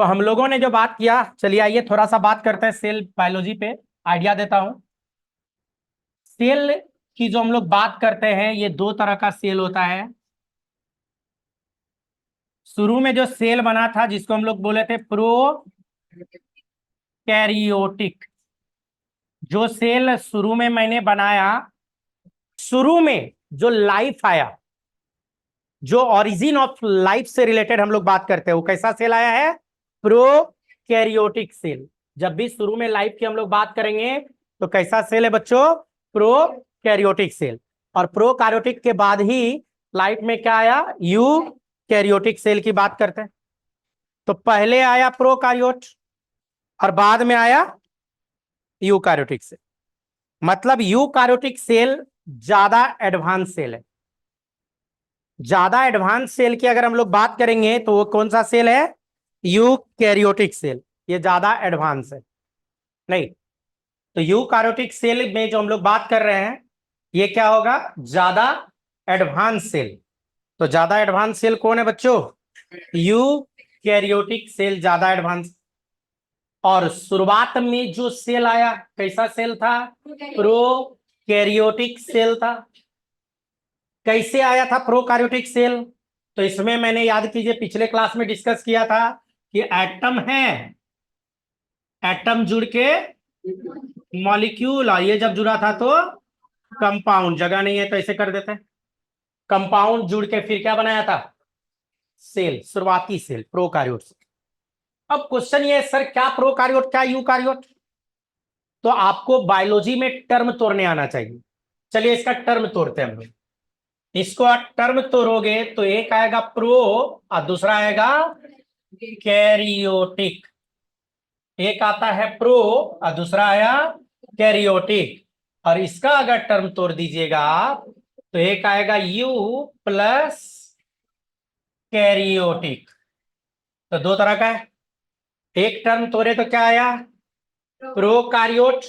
तो हम लोगों ने जो बात किया, चलिए आइए थोड़ा सा बात करते हैं सेल बायोलॉजी पे, आइडिया देता हूं। सेल की जो हम लोग बात करते हैं, ये दो तरह का सेल होता है। शुरू में जो सेल बना था जिसको हम लोग बोले थे प्रो कैरियोटिक, जो सेल शुरू में मैंने बनाया, शुरू में जो लाइफ आया, जो ओरिजिन ऑफ लाइफ से रिलेटेड हम लोग बात करते हैं, वो कैसा सेल आया है? Prokaryotic cell. जब भी शुरू में लाइफ की हम लोग बात करेंगे तो कैसा सेल है बच्चों? Prokaryotic cell. और प्रो कैरियोटिक के बाद ही लाइफ में क्या आया? यू कैरियोटिक सेल की बात करते हैं। तो पहले आया प्रो कैरियोट और बाद में आया यू कैरियोटिक सेल। मतलब यू कैरियोटिक सेल ज्यादा एडवांस सेल है। ज्यादा एडवांस सेल की अगर हम लोग बात करेंगे तो वो कौन सा सेल है? Eukaryotic cell. ये ज्यादा एडवांस है। नहीं, तो यू कैरियोटिक सेल में जो हम लोग बात कर रहे हैं, ये क्या होगा? ज्यादा एडवांस सेल। तो ज्यादा एडवांस सेल कौन है बच्चों? यू कैरियोटिक सेल ज्यादा एडवांस। और शुरुआत में जो सेल आया कैसा सेल था? प्रो कैरियोटिक सेल था। कैसे आया था प्रोकार्योटिक सेल? तो इसमें मैंने, याद कीजिए, पिछले क्लास में डिस्कस किया था कि एटम है, एटम जुड़ के मॉलिक्यूल, और ये जब जुड़ा था तो कंपाउंड। जगह नहीं है तो ऐसे कर देते हैं, कंपाउंड जुड़ के फिर क्या बनाया था? सेल, शुरुआती सेल, प्रोकार्योट। अब क्वेश्चन ये है, सर क्या प्रोकार्योट क्या यूकार्योट? तो आपको बायोलॉजी में टर्म तोड़ने आना चाहिए। चलिए इसका टर्म तोड़ते हैं हम लोग। इसको आप टर्म तोड़ोगे तो एक आएगा प्रो और दूसरा आएगा कैरियोटिक। एक आता है प्रो और दूसरा आया कैरियोटिक। और इसका अगर टर्म तोड़ दीजिएगा आप तो एक आएगा यू प्लस कैरियोटिक। तो दो तरह का है। एक टर्म तोड़े तो क्या आया? प्रोकार्योट।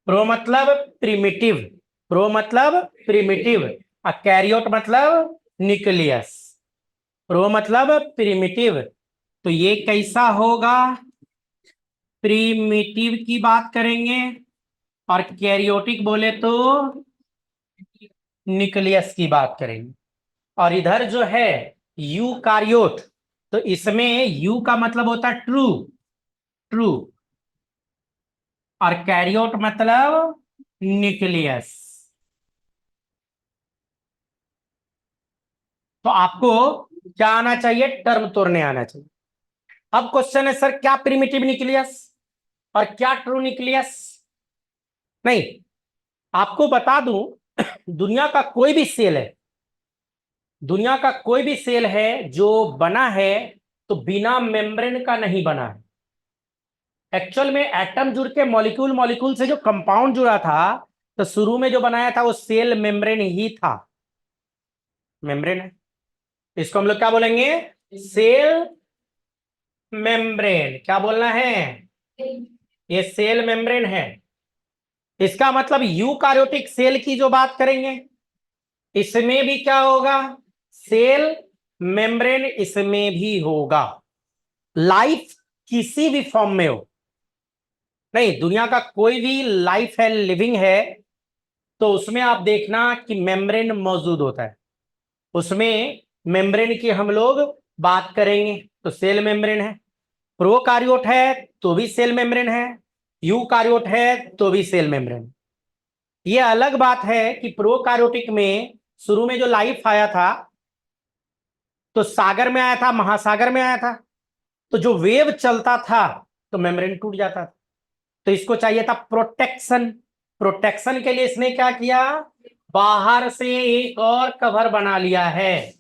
प्रो मतलब प्रिमिटिव, प्रो मतलब प्रिमिटिव, और कैरियोट मतलब न्यूक्लियस। प्रो मतलब प्रिमिटिव, तो ये कैसा होगा? प्रिमिटिव की बात करेंगे। और कैरियोटिक बोले तो न्यूक्लियस की बात करेंगे। और इधर जो है यूकारियोट, तो इसमें यू का मतलब होता है ट्रू, ट्रू, और कैरियोट मतलब न्यूक्लियस। तो आपको क्या आना चाहिए? टर्म तोड़ने आना चाहिए। अब क्वेश्चन है, सर क्या प्रिमिटिव न्यूक्लियस और क्या ट्रू न्यूक्लियस? नहीं, आपको बता दूं, दुनिया का कोई भी सेल है, दुनिया का कोई भी सेल है जो बना है तो बिना मेम्ब्रेन का नहीं बना है। एक्चुअल में एटम जुड़ के मॉलिक्यूल, मॉलिक्यूल से जो कंपाउंड जुड़ा था, तो शुरू में जो बनाया था वो सेल मेम्ब्रेन ही था। मेम्ब्रेन है, इसको हम लोग क्या बोलेंगे? Cell membrane. क्या बोलना है? ये सेल मेम्ब्रेन है। इसका मतलब यूकारियोटिक सेल की जो बात करेंगे, इसमें भी क्या होगा? सेल मेम्ब्रेन इसमें भी होगा। लाइफ किसी भी फॉर्म में हो, नहीं, दुनिया का कोई भी लाइफ है, लिविंग है, तो उसमें आप देखना कि मेम्ब्रेन मौजूद होता है। उसमें मेम्ब्रेन की हम लोग बात करेंगे तो सेल मेम्ब्रेन है। प्रोकारियोट है तो भी सेल मेम्ब्रेन है, यूकारियोट है तो भी सेल मेम्ब्रेन। ये अलग बात है कि प्रोकारियोटिक में शुरू में जो लाइफ आया था तो सागर में आया था, महासागर में आया था, तो जो वेव चलता था तो मेम्ब्रेन टूट जाता था। तो इसको चाहिए था प्रोटेक्शन। प्रोटेक्शन के लिए इसने क्या किया? बाहर से एक और कवर बना लिया है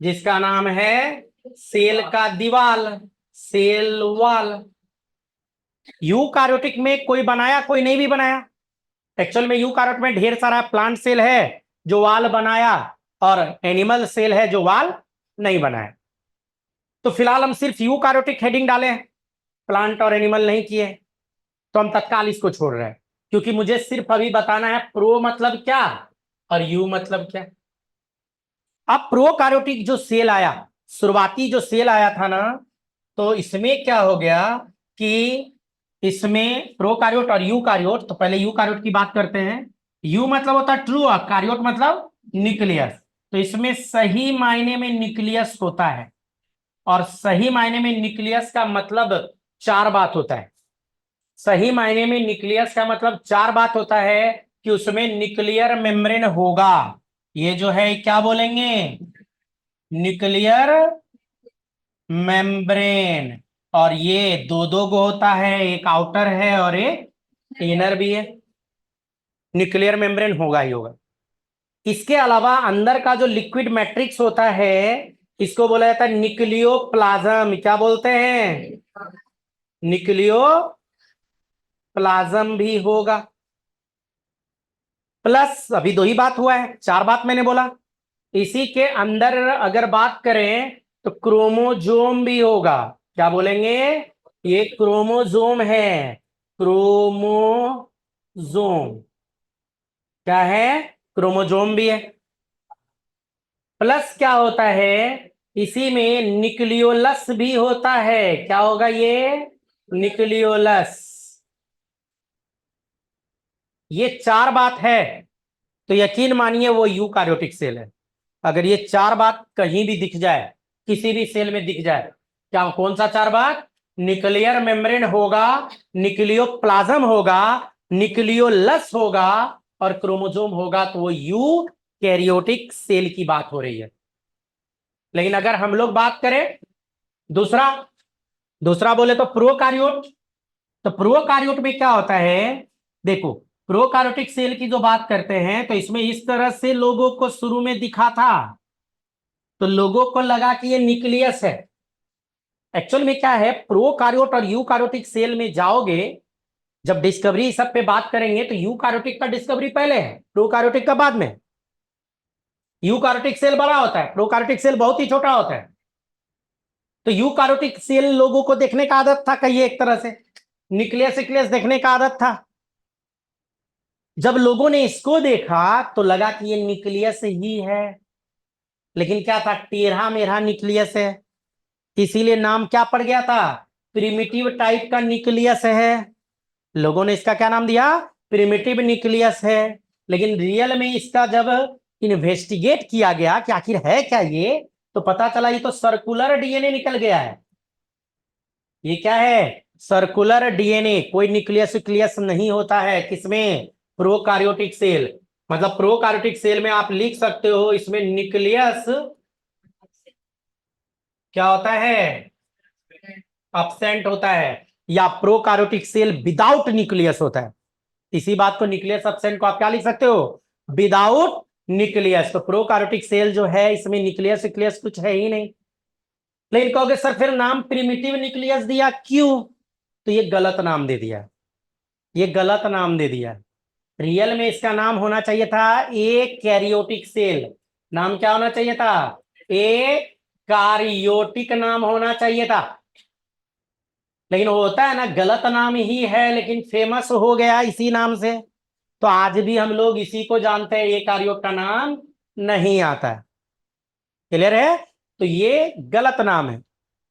जिसका नाम है सेल का दीवाल, सेल वॉल। यूकारियोटिक में कोई बनाया, कोई नहीं भी बनाया। एक्चुअल में यूकारियोट में ढेर सारा प्लांट सेल है जो वाल बनाया, और एनिमल सेल है जो वाल नहीं बनाया। तो फिलहाल हम सिर्फ यूकारियोटिक हेडिंग डाले हैं, प्लांट और एनिमल नहीं किए, तो हम तत्काल इसको छोड़ रहे हैं, क्योंकि मुझे सिर्फ अभी बताना है प्रो मतलब क्या और यू मतलब क्या। अब प्रोकारियोटिक जो सेल आया, शुरुआती जो सेल आया था ना, तो इसमें क्या हो गया कि इसमें प्रोकार्योट और यूकार्योट, तो पहले यूकार्योट की बात करते हैं। यू मतलब होता है ट्रू और कार्योट मतलब न्यूक्लियस। तो इसमें सही मायने में न्यूक्लियस होता है, और सही मायने में न्यूक्लियस का मतलब चार बात होता है। सही मायने में न्यूक्लियस का मतलब चार बात होता है कि उसमें न्यूक्लियर मेम्ब्रेन होगा। ये जो है क्या बोलेंगे, न्यूक्लियर मेम्ब्रेन। और ये दो दो गो होता है, एक आउटर है और एक इनर भी है। न्यूक्लियर मेम्ब्रेन होगा ही होगा। इसके अलावा अंदर का जो लिक्विड मैट्रिक्स होता है, इसको बोला जाता है न्यूक्लियोप्लाज्म। क्या बोलते हैं, न्यूक्लियोप्लाज्म भी होगा। प्लस अभी दो ही बात हुआ है, चार बात मैंने बोला। इसी के अंदर अगर बात करें तो क्रोमोजोम भी होगा। क्या बोलेंगे, ये क्रोमोजोम है। क्रोमोजोम क्या है, क्रोमोजोम भी है। प्लस क्या होता है, इसी में न्यूक्लियोलस भी होता है। क्या होगा ये, न्यूक्लियोलस। ये चार बात है, तो यकीन मानिए वो यूकार्योटिक सेल है। अगर ये चार बात कहीं भी दिख जाए, किसी भी सेल में दिख जाए, क्या कौन सा चार बात, न्यूक्लियर मेम्ब्रेन होगा, न्यूक्लियोप्लाज्म होगा, न्यूक्लियोलस होगा और क्रोमोसोम होगा, तो वो यू कैरियोटिक सेल की बात हो रही है। लेकिन अगर हम लोग बात करें दूसरा दूसरा बोले तो प्रोकार्योट। तो प्रोकार्योट में क्या होता है, देखो प्रोकार्योटिक सेल की जो बात करते हैं तो इसमें इस तरह से लोगों को शुरू में दिखा था, तो लोगों को लगा कि ये न्यूक्लियस है। एक्चुअल में क्या है, प्रोकार्योट और यूकार्योटिक सेल में जाओगे, जब डिस्कवरी सब पे बात करेंगे तो यूकार्योटिक का डिस्कवरी पहले है, प्रोकार्योटिक का बाद में। यूकार्योटिक सेल बड़ा होता है, प्रोकार्योटिक सेल बहुत ही छोटा होता है। तो यूकार्योटिक सेल लोगों को देखने का आदत था, कहिए एक तरह से न्यूक्लियस न्यूक्लियस देखने का आदत था। जब लोगों ने इसको देखा तो लगा कि ये न्यूक्लियस ही है, लेकिन क्या था, टेढ़ा मेढ़ा न्यूक्लियस है। इसीलिए नाम क्या पड़ गया था, प्रिमिटिव टाइप का न्यूक्लियस है। लोगों ने इसका क्या नाम दिया, प्रिमिटिव न्यूक्लियस है। लेकिन रियल में इसका जब इन्वेस्टिगेट किया गया कि आखिर है क्या ये, तो पता चला ये तो सर्कुलर डीएनए निकल गया है। ये क्या है, सर्कुलर डीएनए। कोई न्यूक्लियस न्यूक्लियस नहीं होता है किसमें, प्रोकार्योटिक सेल। मतलब प्रोकार्योटिक सेल में आप लिख सकते हो इसमें न्यूक्लियस क्या होता है, अब्सेंट होता है, या प्रोकार्योटिक सेल विदाउट न्यूक्लियस होता है। इसी बात को न्यूक्लियस अब्सेंट को आप क्या लिख सकते हो, विदाउट न्यूक्लियस। तो प्रोकार्योटिक सेल जो है इसमें न्यूक्लियस न्यूक्लियस कुछ है ही नहीं। लेकिन कहोगे सर फिर नाम प्रिमिटिव न्यूक्लियस दिया क्यों, तो ये गलत नाम दे दिया, ये गलत नाम दे दिया। रियल में इसका नाम होना चाहिए था ए कैरियोटिक सेल। नाम क्या होना चाहिए था, ए कार्योटिक नाम होना चाहिए था। लेकिन होता है ना, गलत नाम ही है लेकिन फेमस हो गया इसी नाम से। तो आज भी हम लोग इसी को जानते हैं, ए कार्योट का नाम नहीं आता है। क्लियर है, तो ये गलत नाम है।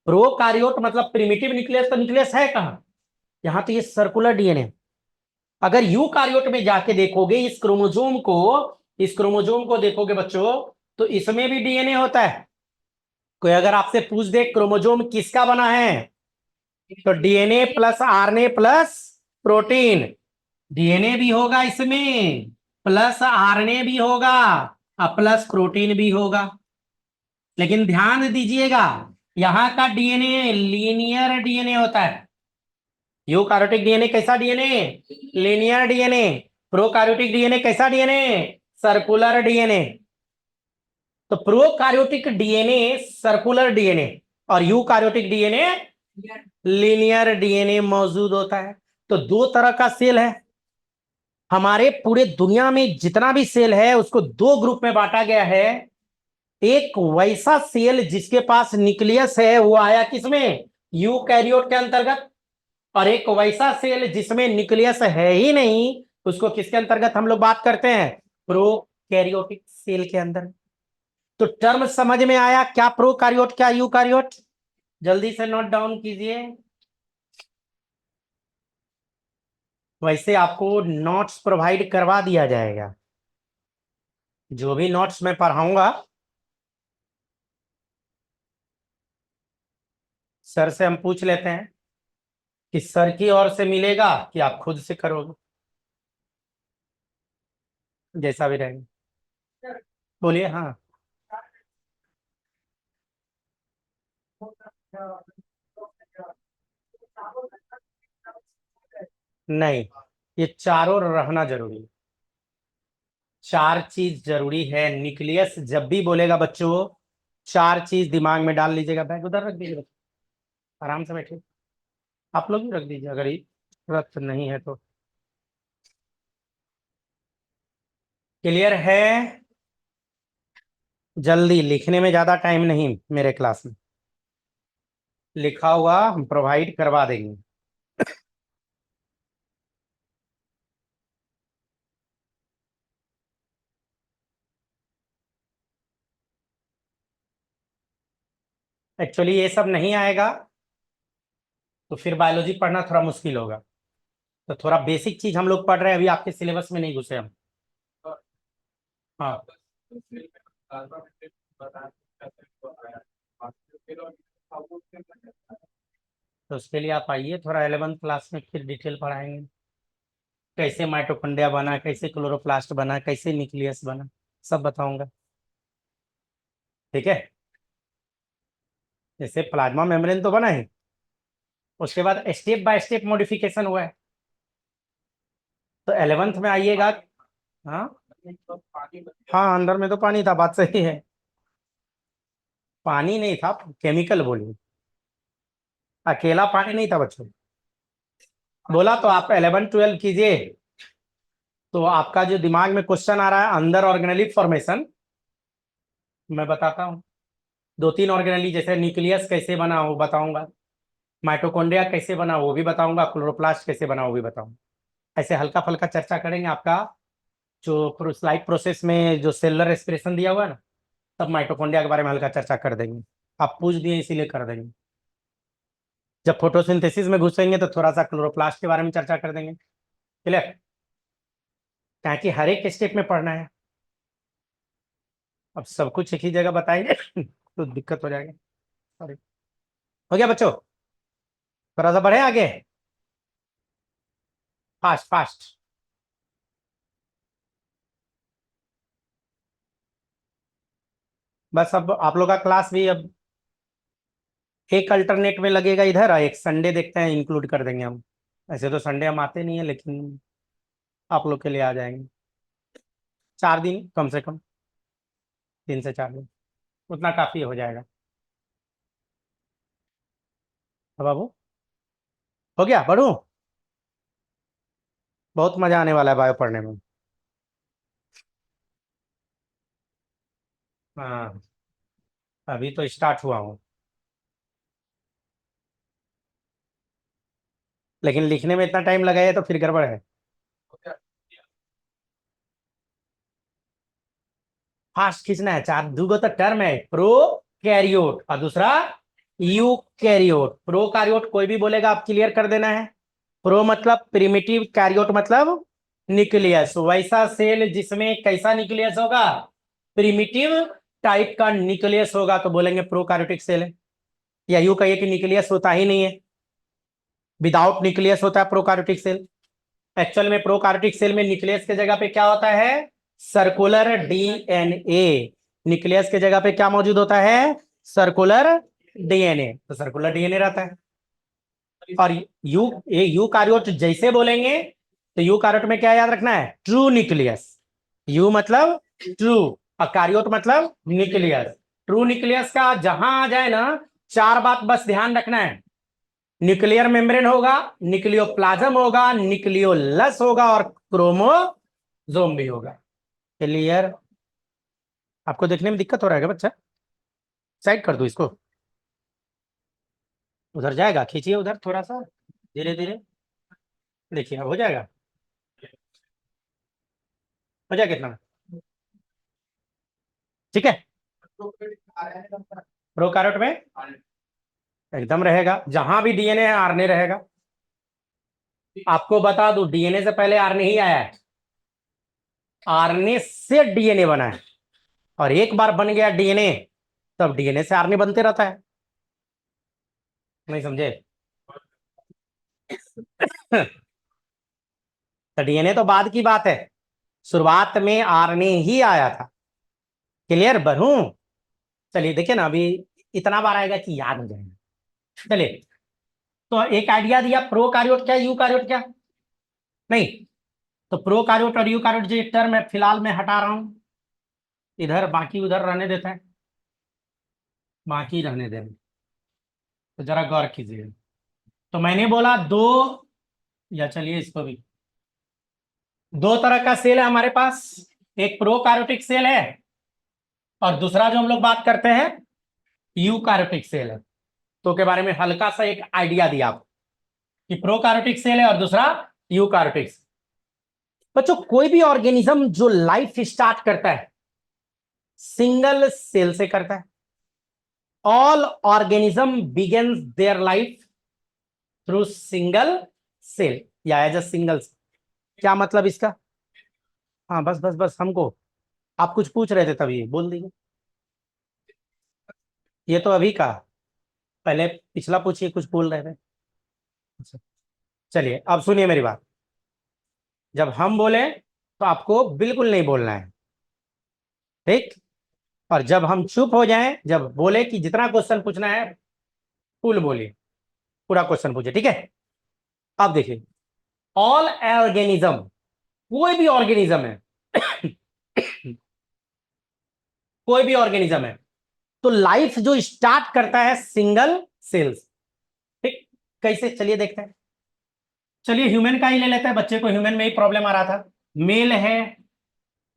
प्रोकार्योट मतलब प्रिमिटिव न्यूक्लियस, तो न्यूक्लियस है कहां, यहां तो ये सर्कुलर डीएनए। अगर यूकार्योट में जाके देखोगे इस क्रोमोजोम को, इस क्रोमोजोम को देखोगे बच्चों, तो इसमें भी डीएनए होता है। कोई अगर आपसे पूछ दे क्रोमोजोम किसका बना है, तो DNA plus RNA plus protein. DNA भी होगा इसमें, प्लस आरएनए भी होगा और प्लस प्रोटीन भी होगा। लेकिन ध्यान दीजिएगा, यहां का डीएनए लीनियर डीएनए होता है। यूकार्योटिक डीएनए कैसा DNA, linear DNA. Prokaryotic DNA कैसा डीएनए, सर्कुलर डीएनए। तो प्रोकार्योटिक डीएनए सर्कुलर डीएनए और यूकार्योटिक डीएनए लीनियर डीएनए मौजूद होता है। तो दो तरह का सेल है। हमारे पूरे दुनिया में जितना भी सेल है उसको दो ग्रुप में बांटा गया है। एक वैसा सेल जिसके पास न्यूक्लियस है, वो आया किसमें, यूकैरियोट के अंतर्गत। और एक वैसा सेल जिसमें न्यूक्लियस है ही नहीं, उसको किसके अंतर्गत हम लोग बात करते हैं, प्रोकैरियोटिक सेल के अंदर। तो टर्म समझ में आया, क्या प्रोकार्योट क्या यूकार्योट। जल्दी से नोट डाउन कीजिए। वैसे आपको नोट्स प्रोवाइड करवा दिया जाएगा। जो भी नोट्स मैं पढ़ाऊंगा सर से हम पूछ लेते हैं कि सर की ओर से मिलेगा कि आप खुद से करोगे, जैसा भी रहेगा। बोलिए। हाँ। नहीं, ये चारों रहना जरूरी है। चार चीज जरूरी है। न्यूक्लियस जब भी बोलेगा बच्चों, चार चीज दिमाग में डाल लीजिएगा। बैग उधर रख दीजिए बच्चों, आराम से बैठिए। आप लोग भी रख दीजिए अगर ये जरूरत नहीं है तो। क्लियर है? जल्दी लिखने में ज्यादा टाइम नहीं मेरे क्लास में। लिखा हुआ हम प्रोवाइड करवा देंगे। एक्चुअली ये सब नहीं आएगा तो फिर बायोलॉजी पढ़ना थोड़ा मुश्किल होगा। तो थोड़ा बेसिक चीज हम लोग पढ़ रहे हैं, अभी आपके सिलेबस में नहीं घुसे हम। हाँ। तो उसके लिए आप आइए, थोड़ा 11th क्लास में फिर डिटेल पढ़ाएंगे। कैसे माइटोकॉन्ड्रिया बना, कैसे क्लोरोप्लास्ट बना, कैसे न्यूक्लियस बना, सब बताऊंगा। ठीक है। जैसे प्लाज्मा मेम्ब्रेन तो बना है, उसके बाद स्टेप बाय स्टेप मॉडिफिकेशन हुआ है। तो 11th में आइएगा। हाँ। हाँ, अंदर में तो पानी था, बात सही है। पानी नहीं था, केमिकल बोलिए। अकेला पानी नहीं था बच्चों। बोला तो आप 11 12 कीजिए, तो आपका जो दिमाग में क्वेश्चन आ रहा है अंदर ऑर्गेनेलिक फॉर्मेशन, मैं बताता हूँ। दो तीन ऑर्गेनेली, जैसे न्यूक्लियस कैसे बना वो बताऊंगा, माइटोकॉन्ड्रिया कैसे बना वो भी बताऊंगा, क्लोरोप्लास्ट कैसे बना वो भी बताऊंगा। ऐसे हल्का फुल्का चर्चा करेंगे। आपका जो स्लाइड प्रोसेस में जो सेलुलर रेस्पिरेशन दिया हुआ है ना, तब माइटोकॉन्ड्रिया के बारे में हल्का चर्चा कर देंगे। आप पूछ दिए इसीलिए कर देंगे। जब फोटोसिंथेसिस में घुसेंगे तो थोड़ा सा क्लोरोप्लास्ट के बारे में चर्चा कर देंगे। क्लियर? क्या कि हर एक स्टेप में पढ़ना है। अब सब कुछ एक ही जगह बताएंगे तो दिक्कत हो जाएगी। सॉरी। हो गया बच्चों? थोड़ा सा बढ़े आगे। Fast fast. बस अब आप लोग का क्लास भी अब एक अल्टरनेट में लगेगा इधर, और एक संडे देखते हैं इंक्लूड कर देंगे हम। ऐसे तो संडे हम आते नहीं है, लेकिन आप लोग के लिए आ जाएंगे। 4 दिन कम से कम, 3 से 4 दिन, उतना काफी हो जाएगा। अब बाबू, हो गया बढ़ू। बहुत मजा आने वाला है बायो पढ़ने में। हाँ, अभी तो स्टार्ट हुआ हूँ, लेकिन लिखने में इतना टाइम लगाया तो फिर गड़बड़ है। फास्ट खींचना है। चार दूगो तो टर्म है, प्रो कैरियोट और दूसरा यू कैरियोट। प्रो कैरियोट कोई भी बोलेगा, आप क्लियर कर देना है। प्रो मतलब प्रिमिटिव, कैरियोट मतलब न्यूक्लियस। वैसा सेल जिसमें कैसा न्यूक्लियस होगा, प्रिमिटिव टाइप का न्यूक्लियस होगा, तो बोलेंगे प्रोकार्योटिक सेल है। या यूं कहिए कि न्यूक्लियस होता ही नहीं है, विदाउट न्यूक्लियस होता है प्रोकार्योटिक सेल। एक्चुअल में प्रोकार्योटिक सेल में न्यूक्लियस के जगह पे क्या होता है, सर्कुलर डीएनए। न्यूक्लियस के जगह पे क्या मौजूद होता है, सर्कुलर डीएनए। तो सर्कुलर डीएनए रहता है। और यू कार्योट जैसे बोलेंगे, तो यू कार्योट में क्या याद रखना है, ट्रू न्यूक्लियस। यू मतलब ट्रू, और कार्योट मतलब न्यूक्लियस। ट्रू न्यूक्लियस का जहां आ जाए ना, चार बात बस ध्यान रखना है। न्यूक्लियर मेम्ब्रेन होगा, न्यूक्लियोप्लाज्म होगा, न्यूक्लियोलस होगा, और क्रोमोसोम भी होगा। क्लियर? आपको देखने में दिक्कत हो रहा है क्या बच्चा? साइड कर दो इसको, उधर जाएगा, खींचिए उधर थोड़ा सा, धीरे धीरे। देखिए अब हो जाएगा। हो जाएगा कितना? ठीक है। प्रोकार्योट में एकदम रहेगा, जहां भी डीएनए है आरएनए रहेगा। आपको बता दूं, डीएनए से पहले आरएनए ही आया है, आरएनए से डीएनए बना है, और एक बार बन गया डीएनए तब डीएनए से आरएनए बनते रहता है। नहीं समझे? तो डीएनए तो बाद की बात है, शुरुआत में आरएनए ही आया था। क्लियर बनू? चलिए देखिए ना, अभी इतना बार आएगा कि याद हो जाएगा। चलिए, तो एक आइडिया दिया, प्रोकार्योट क्या यूकार्योट क्या। नहीं, तो प्रोकार्योट और यूकार्योट जो टर्म है फिलहाल मैं हटा रहा हूं इधर, बाकी उधर रहने देते हैं, बाकी रहने दें। तो जरा गौर कीजिए, तो मैंने बोला दो, या चलिए इसको भी, दो तरह का सेल है हमारे पास, एक प्रोकार्योटिक सेल है और दूसरा जो हम लोग बात करते हैं यूकार्योटिक सेल है। तो के बारे में हल्का सा एक आइडिया दिया आपको कि प्रोकार्योटिक सेल है और दूसरा यूकार्योटिक। बच्चों, कोई भी ऑर्गेनिज्म जो लाइफ स्टार्ट करता है सिंगल सेल से करता है। All organism begins their life through single cell या एज अ सिंगल। क्या मतलब इसका? हाँ बस बस बस, हमको आप कुछ पूछ रहे थे तभी बोल दीजिए। ये तो अभी का, पहले पिछला पूछिए, कुछ बोल रहे थे। अच्छा, चलिए अब सुनिए मेरी बात। जब हम बोले तो आपको बिल्कुल नहीं बोलना है, ठीक? और जब हम चुप हो जाएं, जब बोले कि जितना क्वेश्चन पूछना है फुल बोलिए, पूरा क्वेश्चन पूछिए, ठीक है? अब देखिए, ऑल ऑर्गेनिज्म, कोई भी ऑर्गेनिज्म है कोई भी ऑर्गेनिज्म है तो लाइफ जो स्टार्ट करता है सिंगल सेल्स, ठीक? कैसे, चलिए देखते हैं। चलिए ह्यूमन का ही ले लेते हैं, बच्चे को ह्यूमन में ही प्रॉब्लम आ रहा था। मेल है,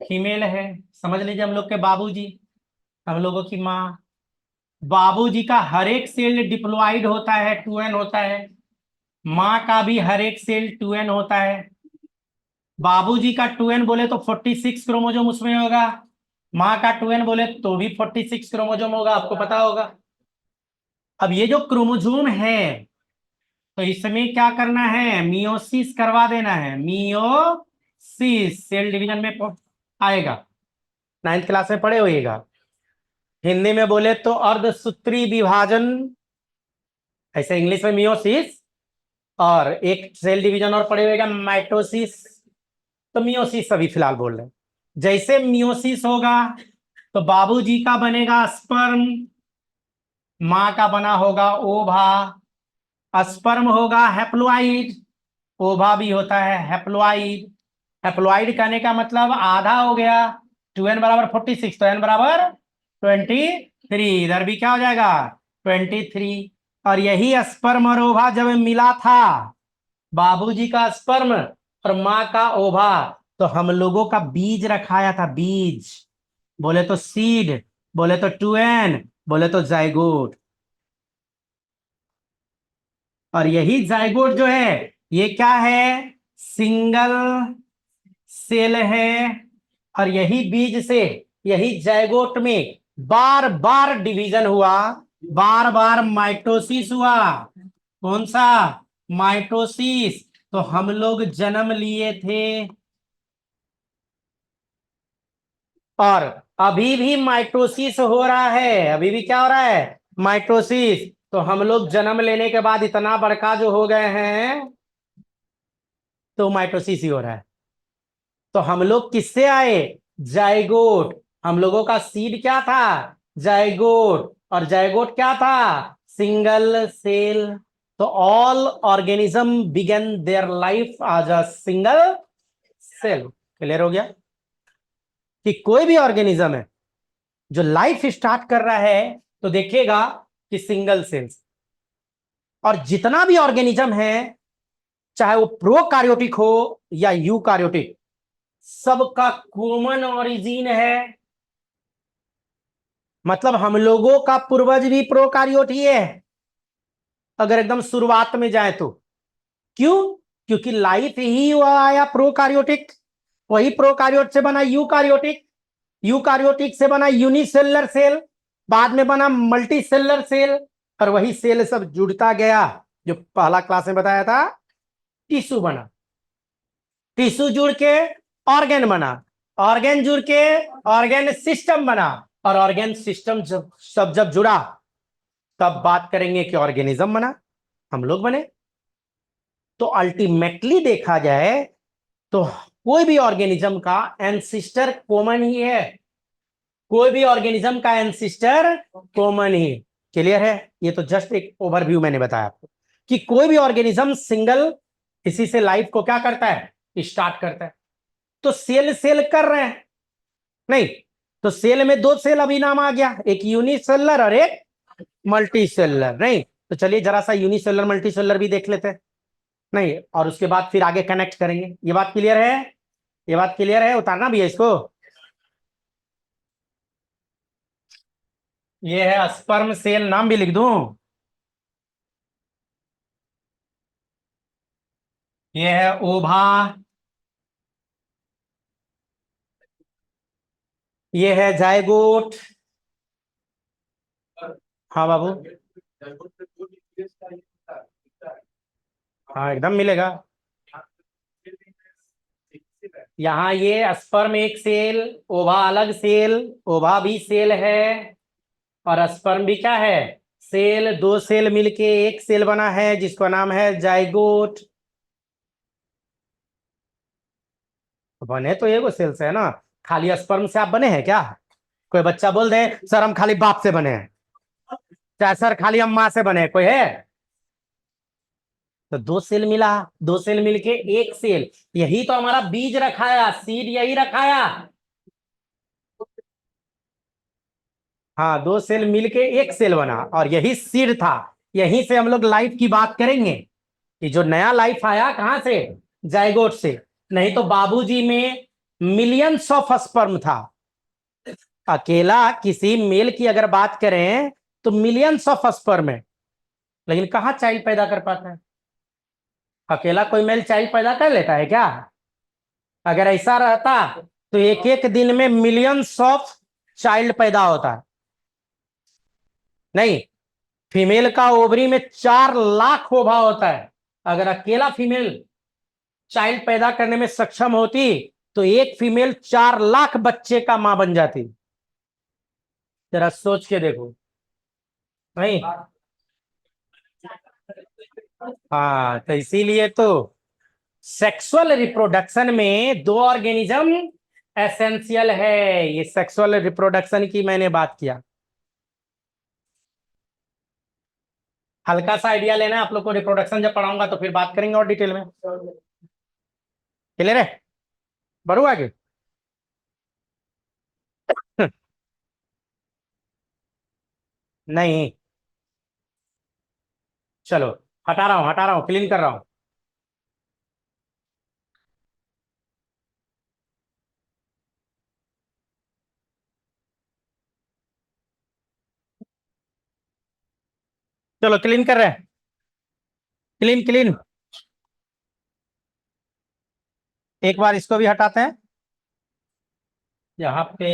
फीमेल है, समझ लीजिए हम लोग के बाबूजी, हम लोगों की माँ। बाबूजी का हर एक सेल डिप्लॉइड होता है, 2n होता है। माँ का भी हर एक सेल 2n होता है। बाबूजी का 2n बोले तो 46 क्रोमोजोम उसमें होगा, माँ का 2n बोले तो भी 46 क्रोमोजोम होगा, आपको पता होगा। अब ये जो क्रोमोजोम है, तो इसमें क्या करना है, मियोसिस करवा देना है, मियोसिस सेल डिवीजन में आएगा, 9th क्लास में पढ़े होइएगा। हिंदी में बोले तो अर्धसूत्री विभाजन, ऐसे इंग्लिश में मियोसिस, और एक सेल डिवीजन और पढ़े होगा माइटोसिस। तो मियोसिस अभी फिलहाल बोल रहे हैं। जैसे मियोसिस होगा तो बाबूजी का बनेगा स्पर्म, माँ का बना होगा ओभा। स्पर्म होगा हैप्लॉइड, ओभा भी होता है हैप्लॉइड। हैप्लॉइड कहने का मतलब आधा हो गया, 2n बराबर 46, तो n बराबर 23, इधर भी क्या हो जाएगा 23। और यही स्पर्म और ओभा जब मिला था, बाबूजी का स्पर्म और माँ का ओभा, तो हम लोगों का बीज रखाया था, बीज बोले तो सीड, बोले तो 2n, बोले तो जाइगोट। और यही जाइगोट जो है ये क्या है, सिंगल सेल है। और यही बीज से, यही जाइगोट में बार बार डिवीजन हुआ, बार बार माइटोसिस हुआ। कौन सा? माइटोसिस। तो हम लोग जन्म लिए थे, और अभी भी माइटोसिस हो रहा है, अभी भी क्या हो रहा है, माइटोसिस। तो हम लोग जन्म लेने के बाद इतना बड़का जो हो गए हैं, तो माइटोसिस ही हो रहा है। तो हम लोग किससे आए, जाइगोट। हम लोगों का सीड क्या था, जाइगोट, और जाइगोट क्या था, सिंगल सेल। तो all organism began their life as a single cell. Clear हो गया कि कोई भी ऑर्गेनिज्म है जो लाइफ स्टार्ट कर रहा है तो देखिएगा कि सिंगल सेल्स। और जितना भी ऑर्गेनिज्म है, चाहे वो प्रोकार्योटिक हो या यूकार्योटिक, सबका कॉमन ओरिजिन है। मतलब हम लोगों का पूर्वज भी प्रोकार्योट ही है, अगर एकदम शुरुआत में जाए तो। क्यों? क्योंकि लाइफ ही हुआ आया प्रोकार्योटिक, वही प्रोकार्योट से बना यूकार्योटिक, यूकार्योटिक से बना यूनिसेलुलर सेल, बाद में बना मल्टी सेलुलर सेल, और वही सेल सब जुड़ता गया, जो पहला क्लास में बताया था, टिश्यू बना। टिश्यू जुड़ के ऑर्गेन बना, ऑर्गेन जुड़ के ऑर्गेन सिस्टम बना, और ऑर्गेन सिस्टम जब जुड़ा, तब बात करेंगे कि ऑर्गेनिज्म बना, हम लोग बने। तो अल्टीमेटली देखा जाए तो कोई भी ऑर्गेनिज्म का एंसिस्टर कॉमन ही है, कोई भी ऑर्गेनिज्म का एंसिस्टर कॉमन ही। क्लियर है? ये तो जस्ट एक ओवरव्यू मैंने बताया आपको कि कोई भी ऑर्गेनिज्म सिंगल किसी से लाइफ को क्या करता है, स्टार्ट करता है। तो सेल सेल कर रहे हैं, नहीं तो सेल में दो सेल अभी नाम आ गया, एक यूनिसेलुलर और एक मल्टी सेलुलर। नहीं तो चलिए जरा सा यूनिसेलुलर मल्टी सेलुलर भी देख लेते हैं, नहीं और उसके बाद फिर आगे कनेक्ट करेंगे। ये बात क्लियर है? ये बात क्लियर है? उतारना भी है इसको। ये है स्पर्म सेल, नाम भी लिख दूं? ये है ओभा, ये है जायगोट। हाँ बाबू, हाँ एकदम मिलेगा। यहाँ ये स्पर्म एक सेल, ओभा अलग सेल, ओभा भी सेल है, और स्पर्म भी क्या है, सेल। दो सेल मिलके एक सेल बना है जिसका नाम है जाइगोट। बने तो एगो सेल से है ना, खाली स्पर्म से आप बने हैं क्या? कोई बच्चा बोल दे सर हम खाली बाप से बने हैं, चाहे सर खाली हम माँ से बने हैं, कोई है? तो दो सेल मिला, दो सेल मिलके एक सेल, यही तो हमारा बीज रखाया, सीड यही रखाया। हाँ दो सेल मिलके एक सेल बना और यही सीड था। यहीं से हम लोग लाइफ की बात करेंगे कि जो नया लाइफ आया कहां से, जाइगोट से। नहीं तो बाबूजी में मिलियंस ऑफ स्पर्म था। अकेला किसी मेल की अगर बात करें तो मिलियंस ऑफ स्पर्म है, लेकिन कहाँ चाइल्ड पैदा कर पाता है? अकेला कोई मेल चाइल्ड पैदा कर लेता है क्या? अगर ऐसा रहता तो एक एक दिन में मिलियंस ऑफ चाइल्ड पैदा होता है। नहीं, फीमेल का ओवरी में 4 लाख ओवा होता है। अगर अकेला फीमेल चाइल्ड पैदा करने में सक्षम होती तो एक फीमेल 4 लाख बच्चे का मां बन जाती। जरा सोच के देखो। नहीं, हाँ तो इसीलिए तो सेक्सुअल रिप्रोडक्शन में दो ऑर्गेनिज्म एसेंशियल है। ये सेक्सुअल रिप्रोडक्शन की मैंने बात किया। हल्का सा आइडिया लेना है आप लोग को, रिप्रोडक्शन जब पढ़ाऊंगा तो फिर बात करेंगे और डिटेल में। क्लियर है? बढ़ू आगे? नहीं, चलो हटा रहा हूं, हटा रहा हूं, क्लीन कर रहा हूं। चलो क्लीन कर रहे हैं, क्लीन क्लीन। एक बार इसको भी हटाते हैं। यहाँ पे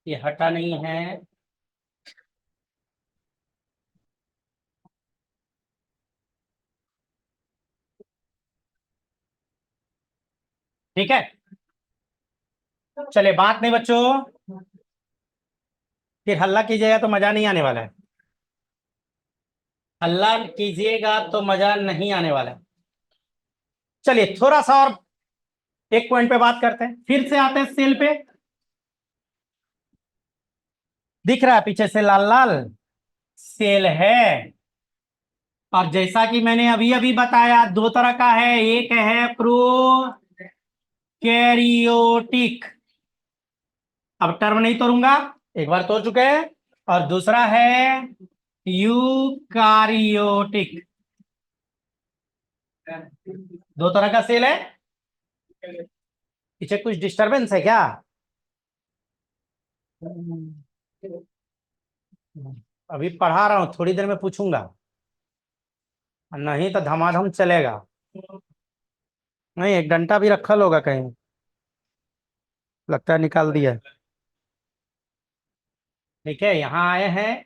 ये हटा नहीं है। ठीक है, चलिए बात नहीं बच्चों, फिर हल्ला कीजिएगा तो मजा नहीं आने वाला है। हल्ला कीजिएगा तो मजा नहीं आने वाला है। चलिए थोड़ा सा और एक पॉइंट पे बात करते हैं, फिर से आते हैं सेल पे। दिख रहा है पीछे से लाल लाल, सेल है। और जैसा कि मैंने अभी अभी बताया, दो तरह का है, एक है प्रो कैरियोटिक, अब टर्म नहीं तोड़ूंगा, एक बार तोड़ चुके हैं। और दूसरा है यूकारियोटिक। दो तरह का सेल है। पीछे कुछ डिस्टरबेंस है क्या? अभी पढ़ा रहा हूं, थोड़ी देर में पूछूंगा, नहीं तो धमाधम चलेगा। नहीं, एक डंडा भी रखल होगा कहीं, लगता है निकाल दिया। ठीक है, यहाँ आए हैं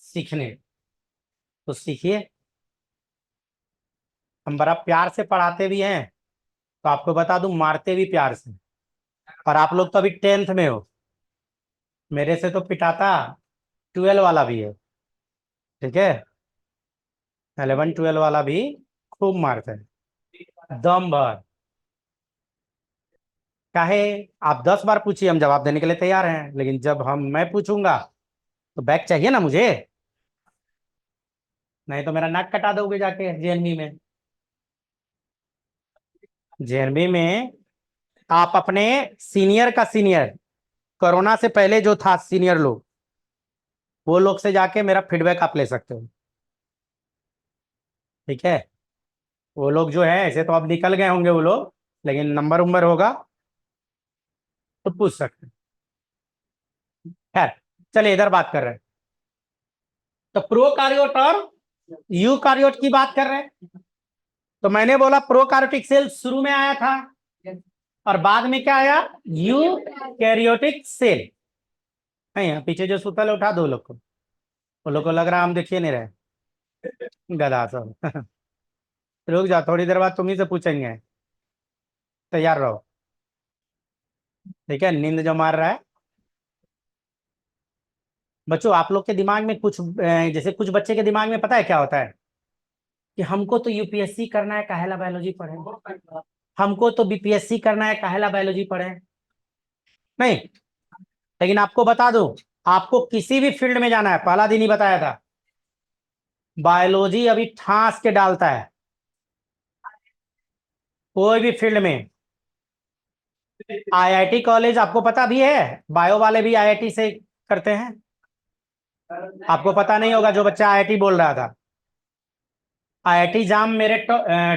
सीखने। तो सीखिए, हम बड़ा प्यार से पढ़ाते भी हैं, तो आपको बता दूं मारते भी प्यार से। और आप लोग तो अभी 10th में हो, मेरे से तो पिटाता 12 वाला भी है, ठीक है, 11 12 वाला भी खूब मारता है दम भर। काहे, आप 10 बार पूछिए, हम जवाब देने के लिए तैयार हैं, लेकिन जब मैं पूछूंगा तो बैक चाहिए ना मुझे, नहीं तो मेरा नाक कटा दोगे जाके जेएनबी में। जेएनबी में आप अपने सीनियर का सीनियर, कोरोना से पहले जो था सीनियर लोग, वो लोग से जाके मेरा फीडबैक आप ले सकते हो, ठीक है। वो लोग जो है, ऐसे तो अब निकल गए होंगे वो लोग, लेकिन नंबर उम्बर होगा तो पूछ सकते हैं। खैर, चलिए इधर बात कर रहे हैं, तो प्रोकार्योट और यूकार्योट की बात कर रहे हैं। तो मैंने बोला प्रोकार्योटिक सेल शुरू में आया था, और बाद में क्या आया, यूकैरियोटिक सेल। नहीं, यहाँ पीछे जो सुतल है उठा दो लोग को, वो लोग को लग रहा है हम देखिए नहीं रहे, गधा सब। रुक जाओ, थोड़ी देर बाद तुम्ही से पूछेंगे, तैयार रहो, ठीक है। नींद जो मार रहा है बच्चों, आप लोग के दिमाग में कुछ जैसे कुछ बच्चे के दिमाग में पता है क्या होता है, कि हमको तो यूपीएससी करना है, काहेला बायोलॉजी पढ़े, हमको तो बीपीएससी करना है, काहेला बायोलॉजी पढ़े। नहीं, लेकिन आपको बता दूं, आपको किसी भी फील्ड में जाना है, पहला दिन ही बताया था, बायोलॉजी अभी ठास के डालता है, कोई भी फील्ड में। आईआईटी कॉलेज आपको पता भी है, बायो वाले भी आईआईटी से करते हैं, आपको पता नहीं होगा, जो बच्चा आईआईटी बोल रहा था। आईआईटी जाम मेरे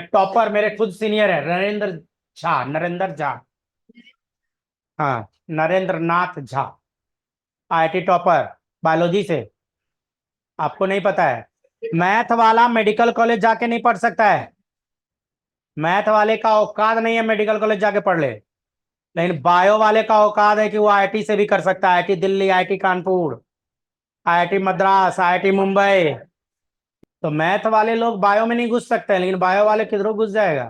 टॉपर, मेरे खुद सीनियर है नरेंद्र झा, नरेंद्र झा, हाँ, Narendra Nath Jha, IIT topper biology से। आपको नहीं पता है, मैथ वाला मेडिकल कॉलेज जाके नहीं पढ़ सकता है, मैथ वाले का औकात नहीं है मेडिकल कॉलेज जाके पढ़ ले, लेकिन बायो वाले का औकात है कि वो आईआईटी से भी कर सकता है, IIT Delhi, IIT Kanpur, IIT Madras, IIT Mumbai. तो मैथ वाले लोग बायो में नहीं घुस सकते हैं, लेकिन बायो वाले किधरों घुस जाएगा।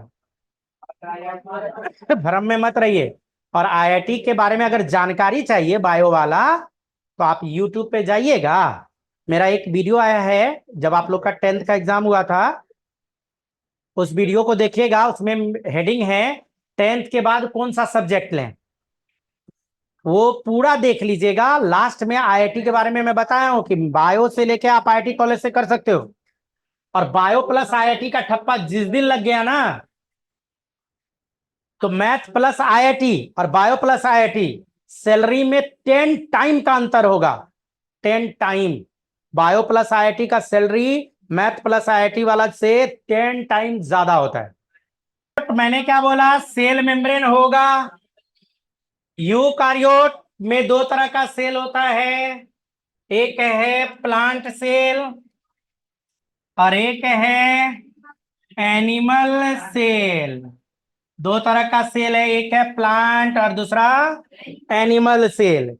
भ्रम में मत रहिए। और आईआईटी के बारे में अगर जानकारी चाहिए बायो वाला, तो आप यूट्यूब पे जाइएगा, मेरा एक वीडियो आया है जब आप लोग का 10th का एग्जाम हुआ था, उस वीडियो को देखिएगा, उसमें हेडिंग है 10th के बाद कौन सा सब्जेक्ट लें, वो पूरा देख लीजिएगा। लास्ट में आईआईटी के बारे में मैं बताया हूं कि बायो से लेके आप आईआईटी कॉलेज से कर सकते हो, और बायो प्लस आईआईटी का ठप्पा जिस दिन लग गया ना, तो मैथ प्लस आईआईटी और बायो प्लस आईआईटी सैलरी में 10 टाइम का अंतर होगा, 10 टाइम। बायो प्लस आईआईटी का सैलरी मैथ प्लस आईआईटी वाला से 10 टाइम ज्यादा होता है। तो मैंने क्या बोला, सेल मेम्ब्रेन होगा। यूकारियोट में दो तरह का सेल होता है, एक है प्लांट सेल और एक है एनिमल सेल। दो तरह का सेल है, एक है प्लांट और दूसरा एनिमल सेल।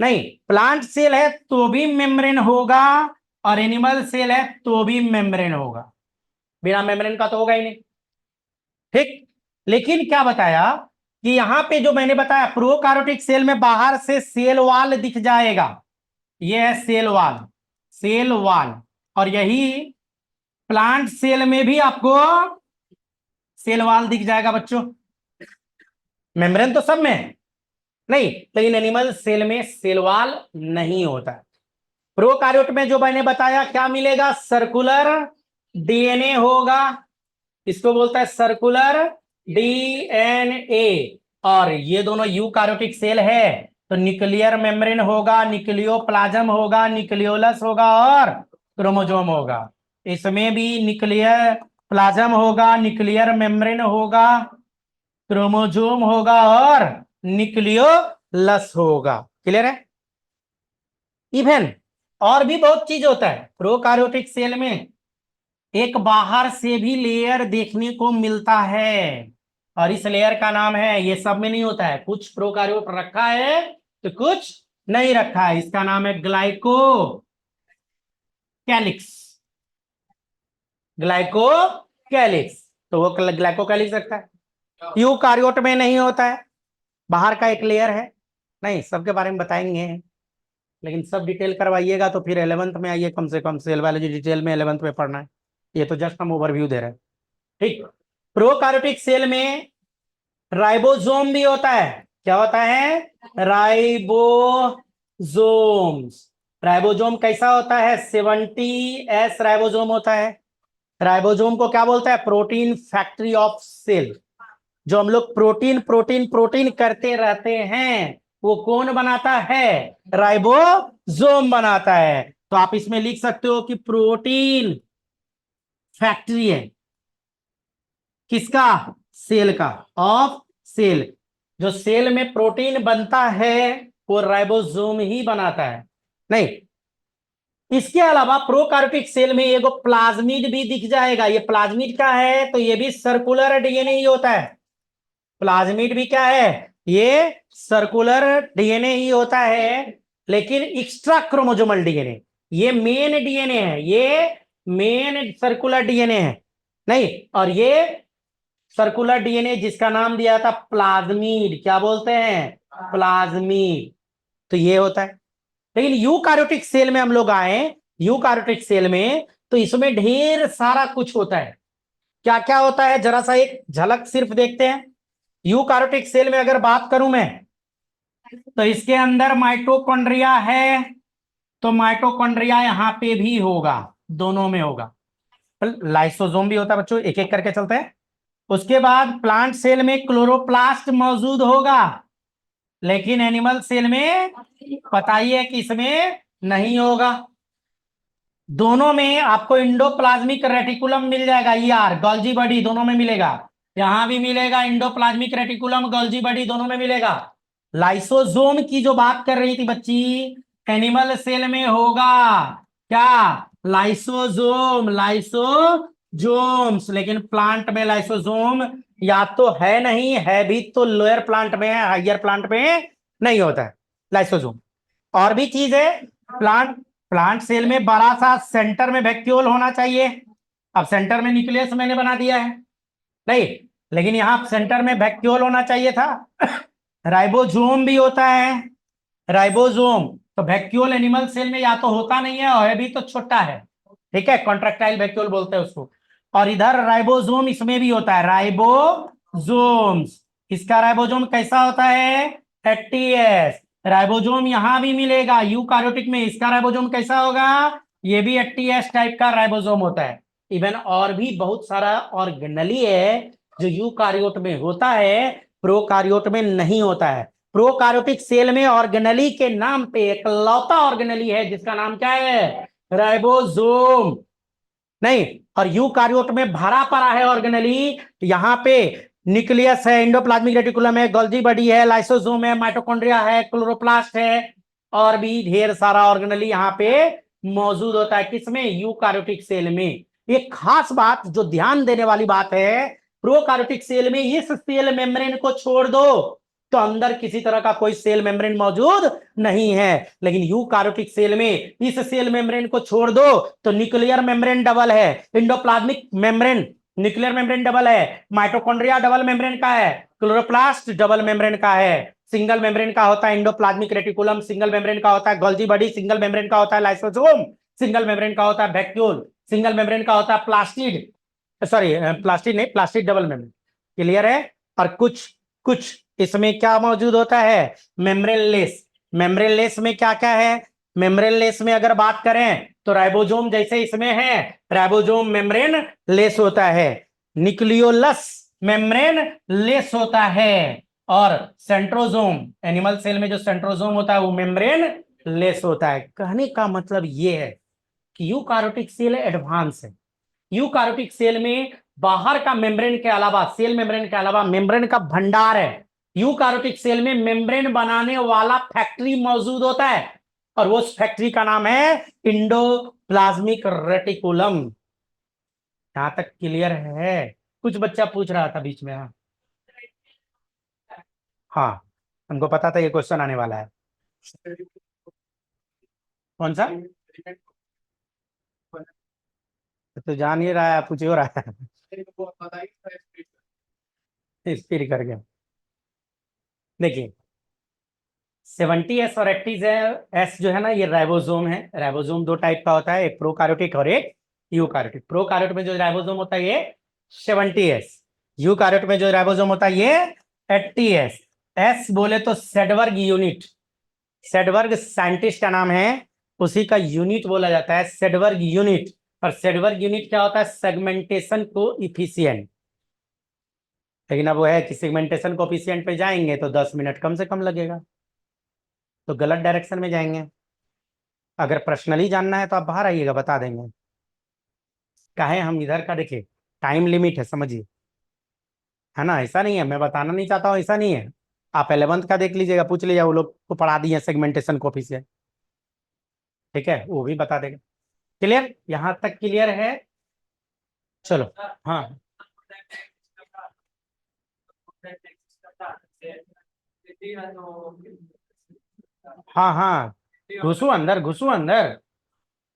नहीं, प्लांट सेल है तो भी मेम्ब्रेन होगा, और एनिमल सेल है तो भी मेम्ब्रेन होगा, बिना मेम्ब्रेन का तो होगा ही नहीं, ठीक। लेकिन क्या बताया कि यहां पे जो मैंने बताया, प्रोकार्योटिक सेल में बाहर से सेल वाल दिख जाएगा, ये है सेल वाल, सेल वाल। और यही प्लांट सेल में भी आपको सेल वाल दिख जाएगा बच्चों, मेम्ब्रेन तो सब में है, नहीं, लेकिन एनिमल सेल में सेल वाल नहीं होता है। प्रोकार्योट में जो मैंने बताया क्या मिलेगा, सर्कुलर डीएनए होगा, इसको बोलता है सर्कुलर डीएनए। और ये दोनों यूकार्योटिक सेल है, तो न्यूक्लियर मेम्ब्रेन होगा, न्यूक्लियोप्लाज्म होगा, न्यूक्लियोलस होगा और क्रोमोसोम होगा। इसमें भी न्यूक्लियर प्लाज्म होगा, न्यूक्लियर मेम्ब्रेन होगा, क्रोमोसोम होगा और न्यूक्लियोलस होगा। क्लियर है। इवन और भी बहुत चीज होता है प्रोकार्योटिक सेल में, एक बाहर से भी लेयर देखने को मिलता है, और इस लेयर का नाम है, ये सब में नहीं होता है, कुछ प्रोकार्योट रखा है तो कुछ नहीं रखा है, इसका नाम है ग्लाइको कैलिक्स। ग्लाइकोकैलिक्स, तो वो ग्लाइकोकैलिक्स रखता है। यूकारियोट में नहीं होता है, बाहर का एक लेयर है। नहीं, सबके बारे में बताएंगे, लेकिन सब डिटेल करवाइएगा तो फिर 11th में आइए, कम से कम सेल बायोलॉजी डिटेल में 11th में पढ़ना है। ये तो जस्ट हम ओवरव्यू दे रहे हैं, ठीक। प्रोकार्योटिक सेल में राइबोसोम भी होता है। क्या होता है? राइबोसोम्स। राइबोसोम कैसा होता है? 70S राइबोसोम होता है। राइबोसोम को क्या बोलता है? Protein factory of cell. जो हम लोग प्रोटीन प्रोटीन प्रोटीन करते रहते हैं, वो कौन बनाता है? राइबोसोम बनाता है। तो आप इसमें लिख सकते हो कि प्रोटीन फैक्ट्री है किसका? सेल का, ऑफ सेल। जो सेल में प्रोटीन बनता है वो राइबोसोम ही बनाता है। नहीं, इसके अलावा प्रोकार्योटिक सेल में एगो प्लाज्मिड भी दिख जाएगा। ये प्लाज्मिड क्या है? तो ये भी सर्कुलर डीएनए ही होता है। प्लाज्मिड भी क्या है? ये सर्कुलर डीएनए ही होता है, लेकिन एक्स्ट्रा क्रोमोजोमल डीएनए। ये मेन डीएनए है, ये मेन सर्कुलर डीएनए है। नहीं, और ये सर्कुलर डीएनए जिसका नाम दिया था प्लाज्मिड, क्या बोलते हैं? प्लाज्मिड। तो ये होता है। लेकिन यूकार्योटिक सेल में हम लोग आए, यूकार्योटिक सेल में तो इसमें ढेर सारा कुछ होता है। क्या क्या होता है जरा सा एक झलक सिर्फ देखते हैं। यूकार्योटिक सेल में अगर बात करूं मैं, तो इसके अंदर माइटोकॉन्ड्रिया है, तो माइटोकॉन्ड्रिया यहां पे भी होगा, दोनों में होगा। लाइसोसोम भी होता है बच्चों, एक एक करके चलते हैं। उसके बाद प्लांट सेल में क्लोरोप्लास्ट मौजूद होगा, लेकिन एनिमल सेल में बताइए कि इसमें नहीं होगा। दोनों में आपको इंडोप्लाज्मिक रेटिकुलम मिल जाएगा, ईआर गोल्जी बॉडी दोनों में मिलेगा। यहां भी मिलेगा इंडोप्लाज्मिक रेटिकुलम, गोल्जी बॉडी दोनों में मिलेगा। लाइसोसोम की जो बात कर रही थी बच्ची, एनिमल सेल में होगा क्या? Lysosome, lysosomes. लेकिन प्लांट में लाइसोसोम या तो है नहीं, है भी तो लोअर प्लांट में है, हायर प्लांट में नहीं होता है लाइसोसोम। और भी चीज है, प्लांट प्लांट सेल में बड़ा सा सेंटर में वैक्यूल होना चाहिए। अब सेंटर में न्यूक्लियस मैंने बना दिया है, नहीं, लेकिन यहां सेंटर में वैक्यूल होना चाहिए था। राइबोसोम भी होता है, राइबोसोम। तो वैक्यूल एनिमल सेल में या तो होता नहीं है, और भी तो छोटा है, ठीक है, कॉन्ट्रेक्टाइल वैक्यूल बोलते हैं उसको। और इधर राइबोसोम इसमें भी होता है, राइबोसोम्स। इसका राइबोसोम कैसा होता है? 80S। राइबोसोम यहां भी मिलेगा यूकार्योटिक में, इसका राइबोसोम कैसा होगा? ये भी 80S टाइप का राइबोसोम होता है। इवन और भी बहुत सारा ऑर्गेनली है जो यूकार्योट में होता है, प्रोकार्योट में नहीं होता है। प्रोकार्योटिक सेल में ऑर्गेनली के नाम पे एक लौता ऑर्गेनली है जिसका नाम क्या है? राइबोसोम। नहीं, और यूकार्योट में भरा पड़ा है ऑर्गेनली। यहां पे न्यूक्लियस है, इंडोप्लाज्मिक रेटिकुलम है, गोल्जी बॉडी है, लाइसोसोम है, माइटोकॉन्ड्रिया है, क्लोरोप्लास्ट है, और भी ढेर सारा ऑर्गेनली यहां पे मौजूद होता है। किसमें? यूकार्योटिक सेल में। एक खास बात जो ध्यान देने वाली बात है, प्रोकार्योटिक सेल में इस सेल मेम्ब्रेन को छोड़ दो तो अंदर किसी तरह का कोई सेल मेम्ब्रेन मौजूद नहीं है। लेकिन यूकार्योटिक सेल में इस सेल मेम्ब्रेन को छोड़ दो तो न्यूक्लियर मेम्ब्रेन डबल है, endoplasmic membrane nuclear membrane double है, माइटोकॉन्ड्रिया डबल मेम्ब्रेन का है, क्लोरोप्लास्ट डबल मेम्ब्रेन का है। सिंगल मेम्ब्रेन का होता है इंडोप्लाज्मिक रेटिकुलम, सिंगल मेम्ब्रेन का होता है गोल्जी बॉडी, सिंगल मेम्ब्रेन का होता है लाइसोसोम, सिंगल मेम्ब्रेन का होता है वैक्यूल, सिंगल मेम्ब्रेन का होता है प्लास्टिड, सॉरी प्लास्टिड नहीं, प्लास्टिड डबल मेम्ब्रेन। क्लियर है? और कुछ कुछ इसमें क्या मौजूद होता है? Membrane less. मेम्ब्रेन लेस में क्या क्या है? मेम्ब्रेन लेस में अगर बात करें तो राइबोसोम जैसे इसमें है, राइबोसोम मेम्ब्रेन लेस होता है, न्यूक्लियोलस मेम्ब्रेन लेस होता है, और सेंट्रोसोम एनिमल सेल में जो सेंट्रोसोम होता है वो मेम्ब्रेन लेस होता है। कहने का मतलब ये है कि यूकार्योटिक सेल एडवांस है। यूकार्योटिक सेल में बाहर का मेम्ब्रेन के अलावा, सेल मेम्ब्रेन के अलावा मेम्ब्रेन का भंडार है। यूकार्योटिक सेल में मेम्ब्रेन बनाने वाला फैक्ट्री मौजूद होता है, और वो फैक्ट्री का नाम है इंडोप्लाज्मिक रेटिकुलम। यहां तक क्लियर है? कुछ बच्चा पूछ रहा था बीच में। हाँ, हाँ, हमको पता था ये क्वेश्चन आने वाला है। कौन सा? तो जान ही रहा है, पूछ ही हो रहा है। स्पीड करके देखिए, 70s और 80s है। एस जो है ना, ये राइबोसोम है। राइबोसोम दो टाइप का होता है, एक प्रोकार्योटिक और एक यूकार्योटिक। प्रोकार्योट में जो राइबोसोम होता है ये 70s, यूकार्योट में जो राइबोसोम होता है ये 80s। एस बोले तो सेडबर्ग यूनिट, सेडबर्ग साइंटिस्ट का नाम है, उसी का यूनिट बोला जाता है सेडबर्ग यूनिट। और सेडबर्ग यूनिट क्या होता है? सेगमेंटेशन को इफिशियंट। लेकिन अब वो है कि सेगमेंटेशन कोफिशिएंट पे जाएंगे तो 10 मिनट कम से कम लगेगा, तो गलत डायरेक्शन में जाएंगे। अगर पर्सनली जानना है तो आप बाहर आइएगा, बता देंगे। काहे हम इधर का देखिए, टाइम लिमिट है, समझिए, है ना। ऐसा नहीं है, मैं बताना नहीं चाहता हूँ, ऐसा नहीं है। आप 11th का देख लीजिएगा, पूछ लीजिएगा, वो लोग को पढ़ा दिए सेगमेंटेशन कोफिशिएंट, ठीक है, वो भी बता देगा। क्लियर, यहाँ तक क्लियर है? चलो। हाँ हाँ हाँ, घुसू अंदर, घुसू अंदर।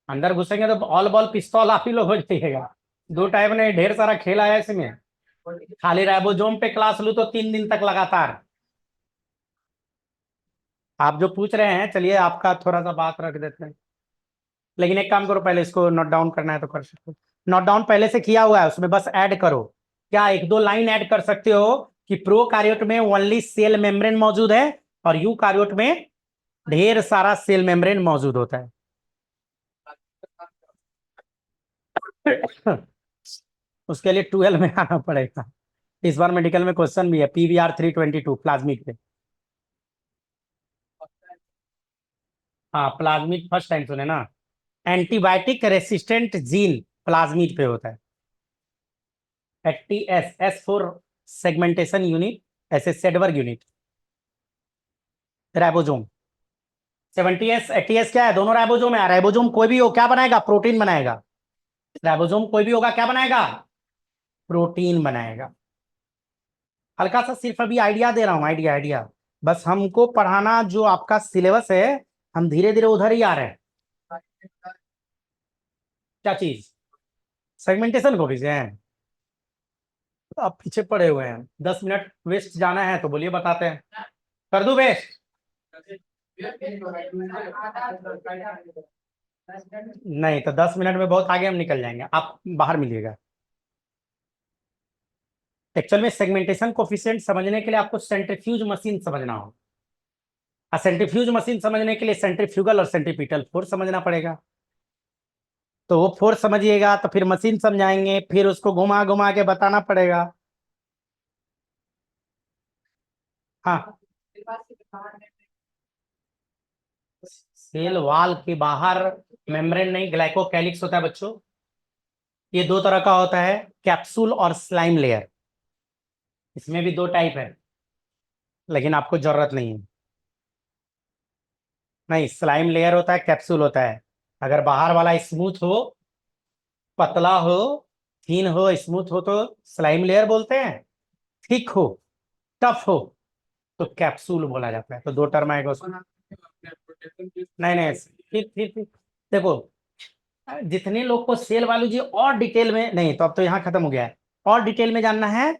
अंदर घुसेंगे तो ऑल बॉल पिस्तौल आप ही लोग हो जाइएगा। दो टाइप ने ढेर सारा खेल आया इसमें। खाली राइबोसोम पे क्लास लूँ तो 3 दिन तक लगातार। आप जो पूछ रहे हैं, चलिए आपका थोड़ा सा बात रख देते हैं। लेकिन एक काम करो, पहले इसको नोट डाउन करना है तो कर सकते हो। नोट डाउन पहले से किया हुआ है, उसमें बस ऐड करो। क्या एक दो लाइन ऐड कर सकते हो कि प्रोकार्योट में ओनली सेल मेम्ब्रेन मौजूद है और यूकार्योट में ढेर सारा सेल मेम्ब्रेन मौजूद होता है। उसके लिए 12 में आना पड़ेगा। इस बार मेडिकल में क्वेश्चन भी है, PVR 322 प्लाज्मिक पे। हाँ, प्लाज्मिक फर्स्ट टाइम सुने ना। एंटीबायोटिक रेसिस्टेंट जीन प्लाज्मिड पे होता है। 80S, S4 सेगमेंटेशन यूनिट, ऐसे सेडबर्ग यूनिट। राइबोसोम 70S 80S क्या है? दोनों राइबोसोम है। राइबोसोम कोई भी हो क्या बनाएगा? प्रोटीन बनाएगा। राइबोसोम कोई भी होगा क्या बनाएगा? प्रोटीन बनाएगा। हल्का सा सिर्फ अभी आइडिया दे रहा हूँ, आइडिया आइडिया। बस हमको पढ़ाना जो आपका सिलेबस है, हम धीरे धीरे उधर ही आ रहे हैं। क्या चीज? सेगमेंटेशन को भी हैं। तो आप पीछे पड़े हुए हैं, 10 मिनट वेस्ट जाना है तो बोलिए, बताते हैं। कर दूं वेस्ट? नहीं तो 10 मिनट में बहुत आगे हम निकल जाएंगे, आप बाहर मिलिएगा। एक्चुअल में सेगमेंटेशन कोफिशिएंट समझने के लिए आपको सेंट्रीफ्यूज मशीन समझना हो, और सेंट्रीफ्यूज मशीन समझने के लिए सेंट्रीफ्यूगल और सेंट्रीपिटल फोर्स समझना पड़ेगा। तो वो फोर्स समझिएगा तो फिर मशीन समझाएंगे, फिर उसको घुमा घुमा के बताना पड़ेगा। हाँ, सेल वॉल के बाहर मेम्ब्रेन नहीं, ग्लाइकोकैलिक्स होता है बच्चों। ये दो तरह का होता है, कैप्सूल और स्लाइम लेयर। इसमें भी दो टाइप है, लेकिन आपको जरूरत नहीं है। नहीं, स्लाइम लेयर होता है, कैप्सूल होता है। अगर बाहर वाला स्मूथ हो, पतला हो, थीन हो, स्मूथ हो तो स्लाइम लेयर बोलते हैं। थिक हो, टफ हो तो कैप्सूल बोला जाता है। तो दो टर्म आएगा उसको। नहीं नहीं, फिर देखो, जितने लोग को सेल बायोलॉजी और डिटेल में नहीं, तो अब तो यहाँ खत्म हो गया है। और डिटेल में जानना है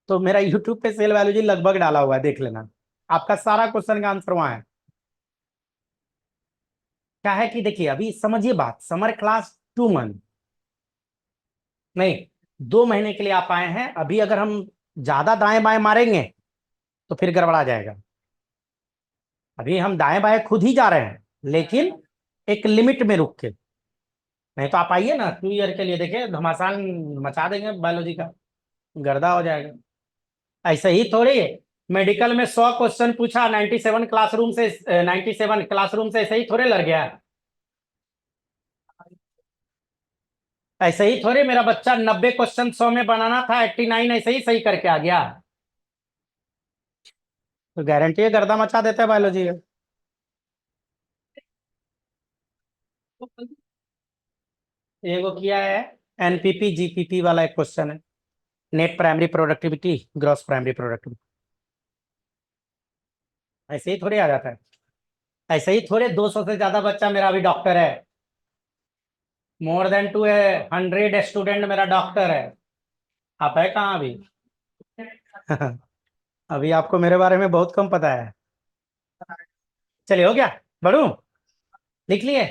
तो मेरा यूट्यूब पे सेल बायोलॉजी लगभग डाला हुआ है, देख लेना। आपका सारा क्वेश्चन का आंसर वहां है। क्या है कि देखिए, अभी समझिए बात, समर क्लास 2 मंथ नहीं, 2 महीने के लिए आप आए हैं। अभी अगर हम ज्यादा दाएं बाएं मारेंगे तो फिर गड़बड़ा जाएगा। अभी हम दाएं बाएं खुद ही जा रहे हैं, लेकिन एक लिमिट में रुक के। नहीं तो आप आइए ना 2 ईयर के लिए, देखिए घमासान मचा देंगे बायोलॉजी का, गर्दा हो जाएगा। ऐसे ही थोड़ी है, मेडिकल में 100 क्वेश्चन पूछा, 97 क्लासरूम से ऐसे ही थोड़े लड़ गया। ऐसे ही थोड़े मेरा बच्चा 90 क्वेश्चन 100 में बनाना था, 89 ऐसे ही सही करके आ गया। तो गारंटी है गर्दा मचा देता है बायोलॉजी। एगो किया है, एनपीपी जीपीपी वाला एक क्वेश्चन है, net primary productivity, gross primary productivity. ऐसे ही थोड़े आ जाता है। ऐसे ही थोड़े 200 से ज्यादा बच्चा मेरा अभी डॉक्टर है। मोर देन 200 स्टूडेंट मेरा डॉक्टर है। आप है कहाँ अभी? अभी आपको मेरे बारे में बहुत कम पता है। चलिए, हो गया? बढ़ू? लिख लिए?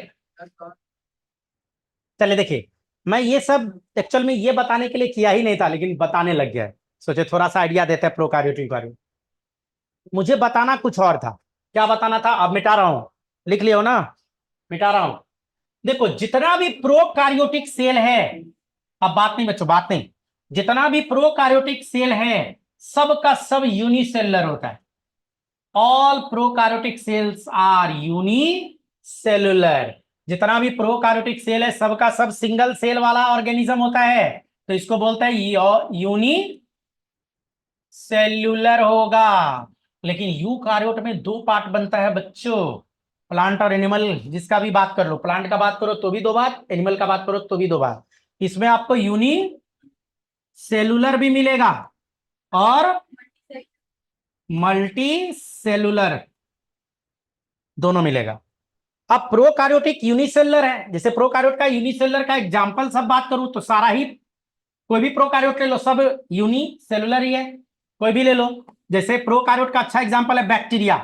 चलिए देखिए, मैं ये सब एक्चुअल में ये बताने के लिए किया ही नहीं था, लेकिन बताने लग गया है। सोचे थोड़ा सा आइडिया देते हैं प्रोकार्योटिक के बारे में। मुझे बताना कुछ और था। क्या बताना था? अब मिटा रहा हूं। लिख लियो ना? मिटा रहा हूं। देखो, जितना भी प्रोकार्योटिक सेल है, अब बात नहीं बच्चों, बात नहीं। जितना भी प्रोकार्योटिक सेल है, सब का सब यूनिसेलुलर होता है। All prokaryotic cells are unicellular. जितना भी प्रोकार्योटिक सेल है, सबका सब सिंगल सेल वाला ऑर्गेनिज्म होता है, तो इसको बोलते हैं यूनी सेल्यूलर होगा। लेकिन यूकार्योट में दो पार्ट बनता है बच्चों, प्लांट और एनिमल। जिसका भी बात कर लो, प्लांट का बात करो तो भी दो बात, एनिमल का बात करो तो भी दो बात। इसमें आपको यूनी सेलुलर भी मिलेगा और मल्टी सेलुलर दोनों मिलेगा। अब प्रोकार्योटिक यूनिसेलुलर है, जैसे प्रोकार्योट का यूनिसेलुलर का एग्जांपल सब बात करूं तो सारा ही, कोई भी प्रोकार्योट ले लो, सब यूनिसेलुलर ही है। कोई भी ले लो, जैसे प्रोकार्योट का अच्छा एग्जांपल है bacteria.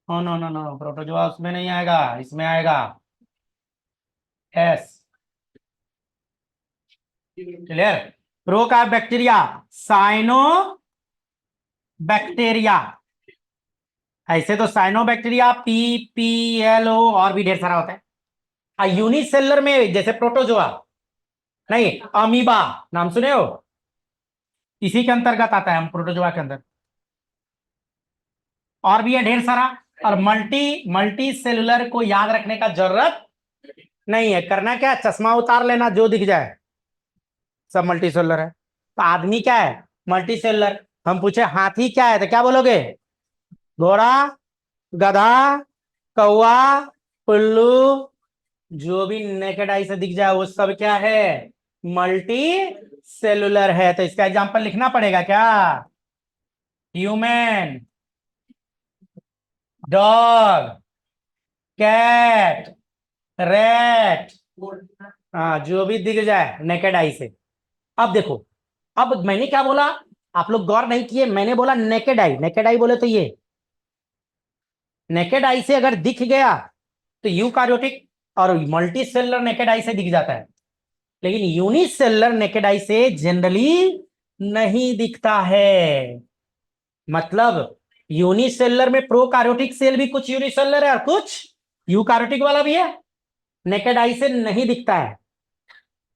No no no no, protozoa उसमें नहीं आएगा, इसमें आएगा। Is clear? प्रो का बैक्टीरिया, साइनो बैक्टीरिया। ऐसे तो साइनो बैक्टीरिया PPLO और भी ढेर सारा होता है। यूनिसेलुलर में जैसे प्रोटोजोआ, नहीं अमीबा, नाम सुने हो? इसी के अंतर्गत आता है, हम प्रोटोजोआ के अंदर। और भी है ढेर सारा। और मल्टी मल्टी सेलुलर को याद रखने का जरूरत नहीं है। करना क्या है, चश्मा उतार लेना, जो दिख जाए सब मल्टी सेलुलर है। तो आदमी क्या है? Multi cellular. हम पूछे हाथी क्या है, तो क्या बोलोगे? घोड़ा, गधा, कौवा, उल्लू, जो भी नेकेड आई से दिख जाए वो सब क्या है? मल्टी सेलुलर है। तो इसका एग्जांपल लिखना पड़ेगा क्या? ह्यूमन, डॉग, कैट, रैट, हाँ जो भी दिख जाए नेकेड आई से। अब देखो, अब मैंने क्या बोला, आप लोग गौर नहीं किए। मैंने बोला नेकेड आई, नेकेड आई बोले तो ये नेकेड आई से अगर दिख गया तो यूकार्योटिक, और मल्टी सेलुलर नेकेड आई से दिख जाता है। लेकिन यूनिसेलुलर नेकेड आई से जनरली नहीं दिखता है। मतलब यूनिसेलुलर में प्रोकार्योटिक सेल भी कुछ यूनिसेलुलर है और कुछ यूकार्योटिक वाला भी है, नेकेड आई से नहीं दिखता है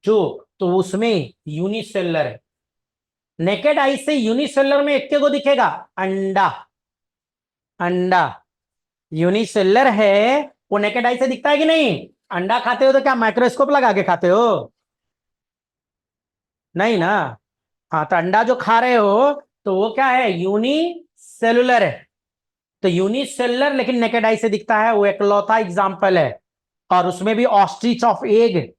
जो, तो उसमें यूनिसेलुलर है। नेकेड आई से यूनिसेलुलर में एक को दिखेगा, अंडा। अंडा यूनिसेलुलर है, वो नेकेड आई से दिखता है कि नहीं? अंडा खाते हो तो क्या माइक्रोस्कोप लगा के खाते हो? नहीं ना। हाँ, तो अंडा जो खा रहे हो तो वो क्या है? यूनिसेलुलर है। तो यूनिसेलुलर लेकिन नेकेड आई से दिखता है, वो एकलौता एग्जाम्पल है। और उसमें भी ostrich of egg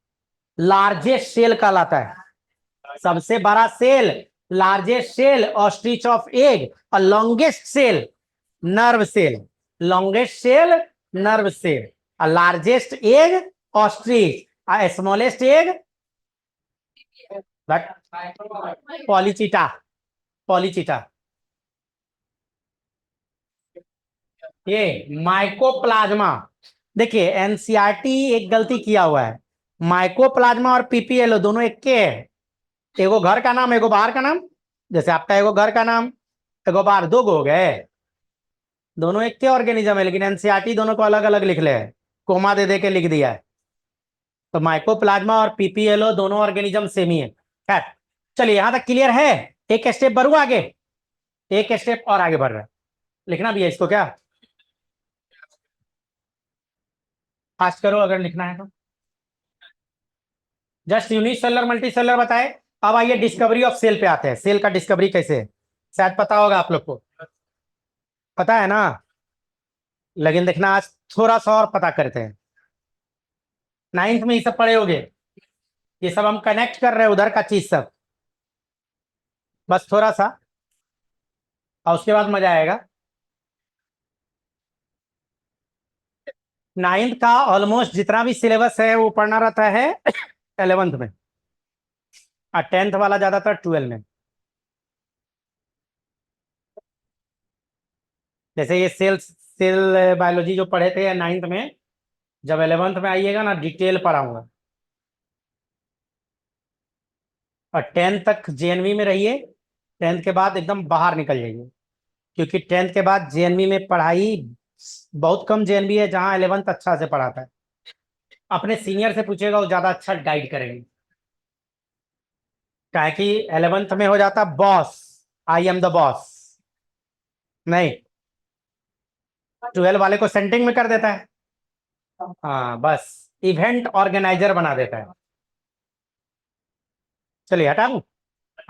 largest cell कहलाता है। सबसे बड़ा cell, largest cell ostrich of egg, और longest cell nerve cell. Longest cell nerve cell, और largest egg ostrich, smallest egg polychaeta. Polychaeta. ये माइकोप्लाज्मा। देखिए एनसीईआरटी एक गलती किया हुआ है। माइकोप्लाज्मा और पीपीएलओ दोनों एक के है। एगो घर का नाम, एगो बाहर का नाम। जैसे आपका एगो घर का नाम, एगो बाहर, दो गो हो गए। दोनों एक के ऑर्गेनिज्म है, लेकिन एनसीईआरटी दोनों को अलग अलग लिख ले है, कोमा दे दे के लिख दिया है। तो माइकोप्लाज्मा और पीपीएलओ दोनों ऑर्गेनिज्म सेम ही है। खैर, चलिए यहां तक क्लियर है। एक स्टेप बढ़ू आगे, एक स्टेप और आगे बढ़ रहा है। लिखना भी है इसको क्या? फास्ट करो अगर लिखना है तो। जस्ट यूनिसेलुलर मल्टीसेलुलर बताए। अब आइए डिस्कवरी ऑफ सेल पे आते हैं। सेल का डिस्कवरी कैसे है, शायद पता होगा आप लोग को। पता है ना? लेकिन देखना आज थोड़ा सा और पता करते हैं। नाइन्थ में ये सब पढ़े होगे, ये सब हम कनेक्ट कर रहे हैं उधर का चीज सब, बस थोड़ा सा, और उसके बाद मजा आएगा। नाइन्थ का ऑलमोस्ट जितना भी सिलेबस है वो पढ़ना रहता है 11th में, और 10th वाला ज्यादातर 12 में। जैसे ये सेल बायोलॉजी जो पढ़े थे 9th में, जब 11th में आइएगा ना डिटेल पढ़ाऊंगा। और 10th तक जेएनवी में रहिए, 10th के बाद एकदम बाहर निकल जाइए, क्योंकि 10th के बाद जेएनवी में पढ़ाई बहुत कम जेएनवी है जहां 11th अच्छा से पढ़ाता है। अपने सीनियर से पूछेगा, वो ज्यादा अच्छा गाइड करेंगे। क्या है कि 11th में हो जाता boss, I am the boss, नहीं 12 वाले को सेंटिंग में कर देता है। हाँ बस इवेंट ऑर्गेनाइजर बना देता है। चलिए हटा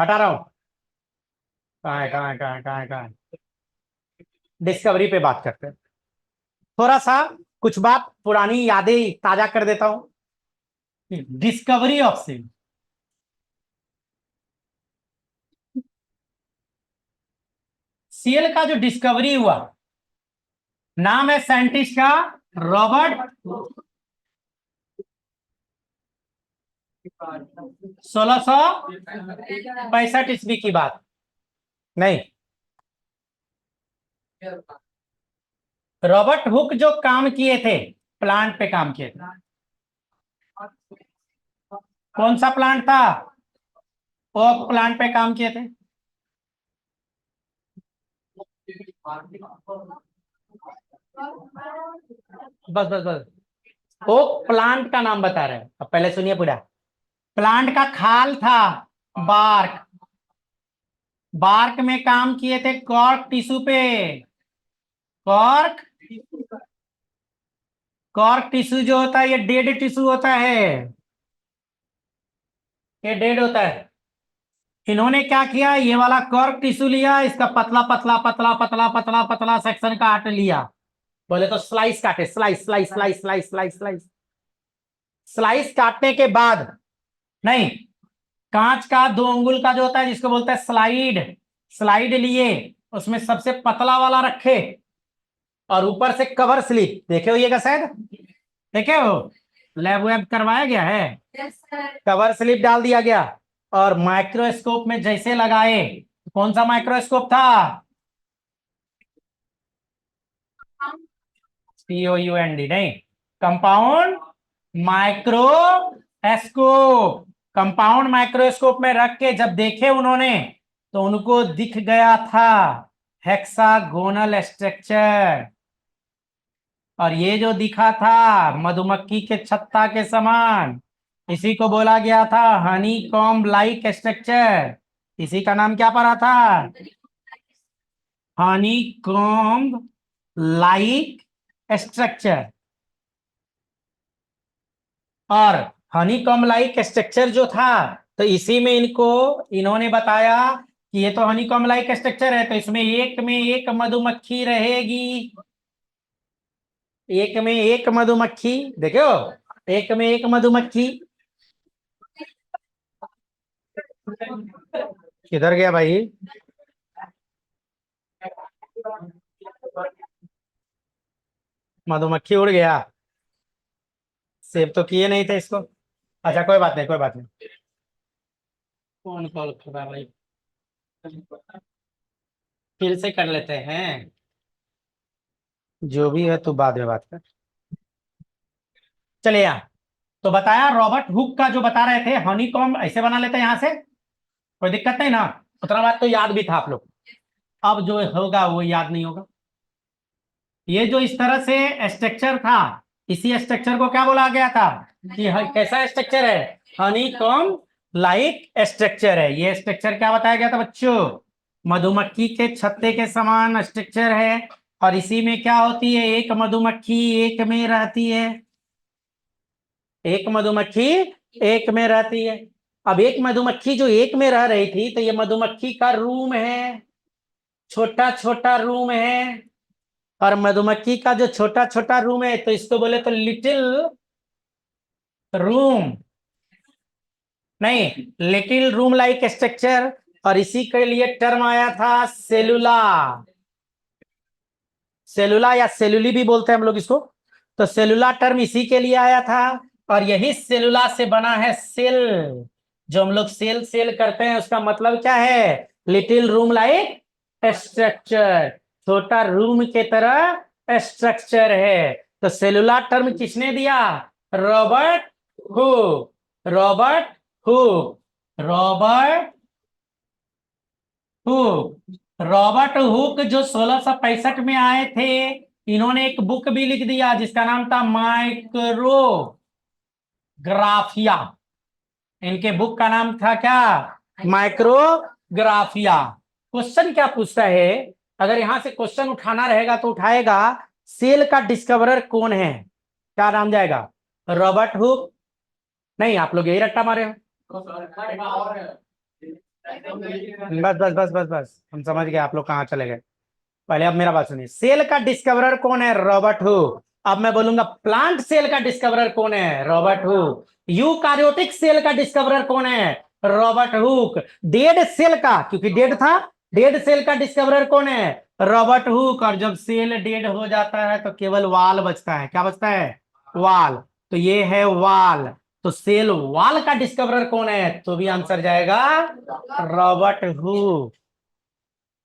रहा हूँ। कहाँ है डिस्कवरी पे बात करते हैं। थोड़ा सा कुछ बात पुरानी यादें ताजा कर देता हूं। डिस्कवरी ऑफ सेल, सेल का जो डिस्कवरी हुआ, नाम है साइंटिस्ट का रॉबर्ट, 1665 ईस्वी की बात, नहीं रॉबर्ट हुक जो काम किए थे, प्लांट पे काम किए थे। कौन सा प्लांट था? ओक प्लांट पे काम किए थे। बस बस बस, ओक प्लांट का नाम बता रहे हैं, अब पहले सुनिए पूरा। प्लांट का खाल था बार्क, बार्क में काम किए थे कॉर्क टिश्यू पे। कॉर्क, कॉर्क टिश्यू जो होता है ये डेड टिश्यू होता है, ये डेड होता है। इन्होंने क्या किया, ये वाला कॉर्क टिश्यू लिया, इसका पतला पतला पतला पतला पतला पतला सेक्शन काट लिया। बोले तो स्लाइस काटे, slice slice slice slice slice slice. Slice काटने के बाद, नहीं, कांच का 2 अंगुल का जो होता है जिसको बोलते हैं स्लाइड, स्लाइड लिए, उसमें सबसे पतला वाला रखे, और ऊपर से कवर स्लिप देखे होइएगा शायद, देखे हो, लैब वैब करवाया गया है। कवर स्लिप डाल दिया गया, और माइक्रोस्कोप में जैसे लगाए, कौन सा माइक्रोस्कोप था? COUND नहीं, कंपाउंड माइक्रोस्कोप। कंपाउंड माइक्रोस्कोप में रख के जब देखे उन्होंने, तो उनको दिख गया था हेक्सागोनल स्ट्रक्चर। और ये जो दिखा था मधुमक्खी के छत्ता के समान, इसी को बोला गया था हनी कॉम्ब लाइक स्ट्रक्चर। इसी का नाम क्या पड़ा था? Honey comb like structure. और हनी कॉम्ब लाइक स्ट्रक्चर जो था, तो इसी में इनको, इन्होंने बताया कि ये तो हनी कॉम्ब लाइक स्ट्रक्चर है, तो इसमें एक में एक मधुमक्खी रहेगी, एक में एक मधुमक्खी, देखो, एक में एक मधुमक्खी। किधर गया भाई? मधुमक्खी उड़ गया, सेव तो किए नहीं थे इसको। अच्छा कोई बात नहीं, कोई बात नहीं। कौन कॉल कर रहा है भाई? फिर से कर लेते हैं, जो भी है तू बाद में बात कर। चले यहाँ, तो बताया रॉबर्ट हुक का जो बता रहे थे, हनीकॉम्ब ऐसे बना लेते हैं यहाँ से, कोई दिक्कत नहीं ना? उतना बात तो याद भी था आप लोग, अब जो होगा वो याद नहीं होगा। ये जो इस तरह से स्ट्रक्चर था, इसी स्ट्रक्चर को क्या बोला गया था कि कैसा स्ट्रक्चर है? हनीकॉम्ब लाइक स्ट्रक्चर है। ये स्ट्रक्चर क्या बताया गया था बच्चों? मधुमक्खी के छत्ते के समान स्ट्रक्चर है, और इसी में क्या होती है, एक मधुमक्खी एक में रहती है, एक मधुमक्खी एक में रहती है। अब एक मधुमक्खी जो एक में रह रही थी, तो ये मधुमक्खी का रूम है, छोटा छोटा रूम है। और मधुमक्खी का जो छोटा छोटा रूम है, तो इसको बोले तो लिटिल रूम, नहीं लिटिल रूम लाइक स्ट्रक्चर। और इसी के लिए टर्म आया था सेलुला, सेलुला या सेलुली भी बोलते हैं हम लोग इसको। तो सेलुलर टर्म इसी के लिए आया था, और यही सेलुला से बना है सेल। जो हम लोग सेल सेल करते हैं उसका मतलब क्या है? लिटिल रूम लाइक स्ट्रक्चर, छोटा रूम के तरह स्ट्रक्चर है। तो सेलुलर टर्म किसने दिया? Robert Hooke. Robert Hooke. Robert Hooke. Robert Hooke जो 1665 में आए थे, इन्होंने एक बुक भी लिख दिया जिसका नाम था माइक्रोग्राफिया। इनके बुक का नाम था क्या? माइक्रोग्राफिया। क्वेश्चन क्या पूछता है? अगर यहां से क्वेश्चन उठाना रहेगा तो उठाएगा, सेल का डिस्कवरर कौन है? क्या नाम जाएगा? Robert Hooke? नहीं, आप लोग यही रट्टा मारे हो। बस बस बस बस बस, हम समझ गए आप लोग कहाँ चले गए। पहले अब मेरा बात सुनिए, सेल का डिस्कवरर कौन है? Robert Hooke. अब मैं बोलूंगा प्लांट सेल का डिस्कवरर कौन है? Robert Hooke. यूकारियोटिक सेल का डिस्कवरर कौन है? Robert hook. डेड सेल का, क्योंकि डेड था, डेड सेल का डिस्कवरर कौन है? Robert hook. और जब सेल डेड हो जाता है तो केवल वाल बचता है। क्या बचता है? वाल। तो ये है वाल। तो सेल वाल का डिस्कवरर कौन है? तो भी आंसर जाएगा रॉबर्ट हुक।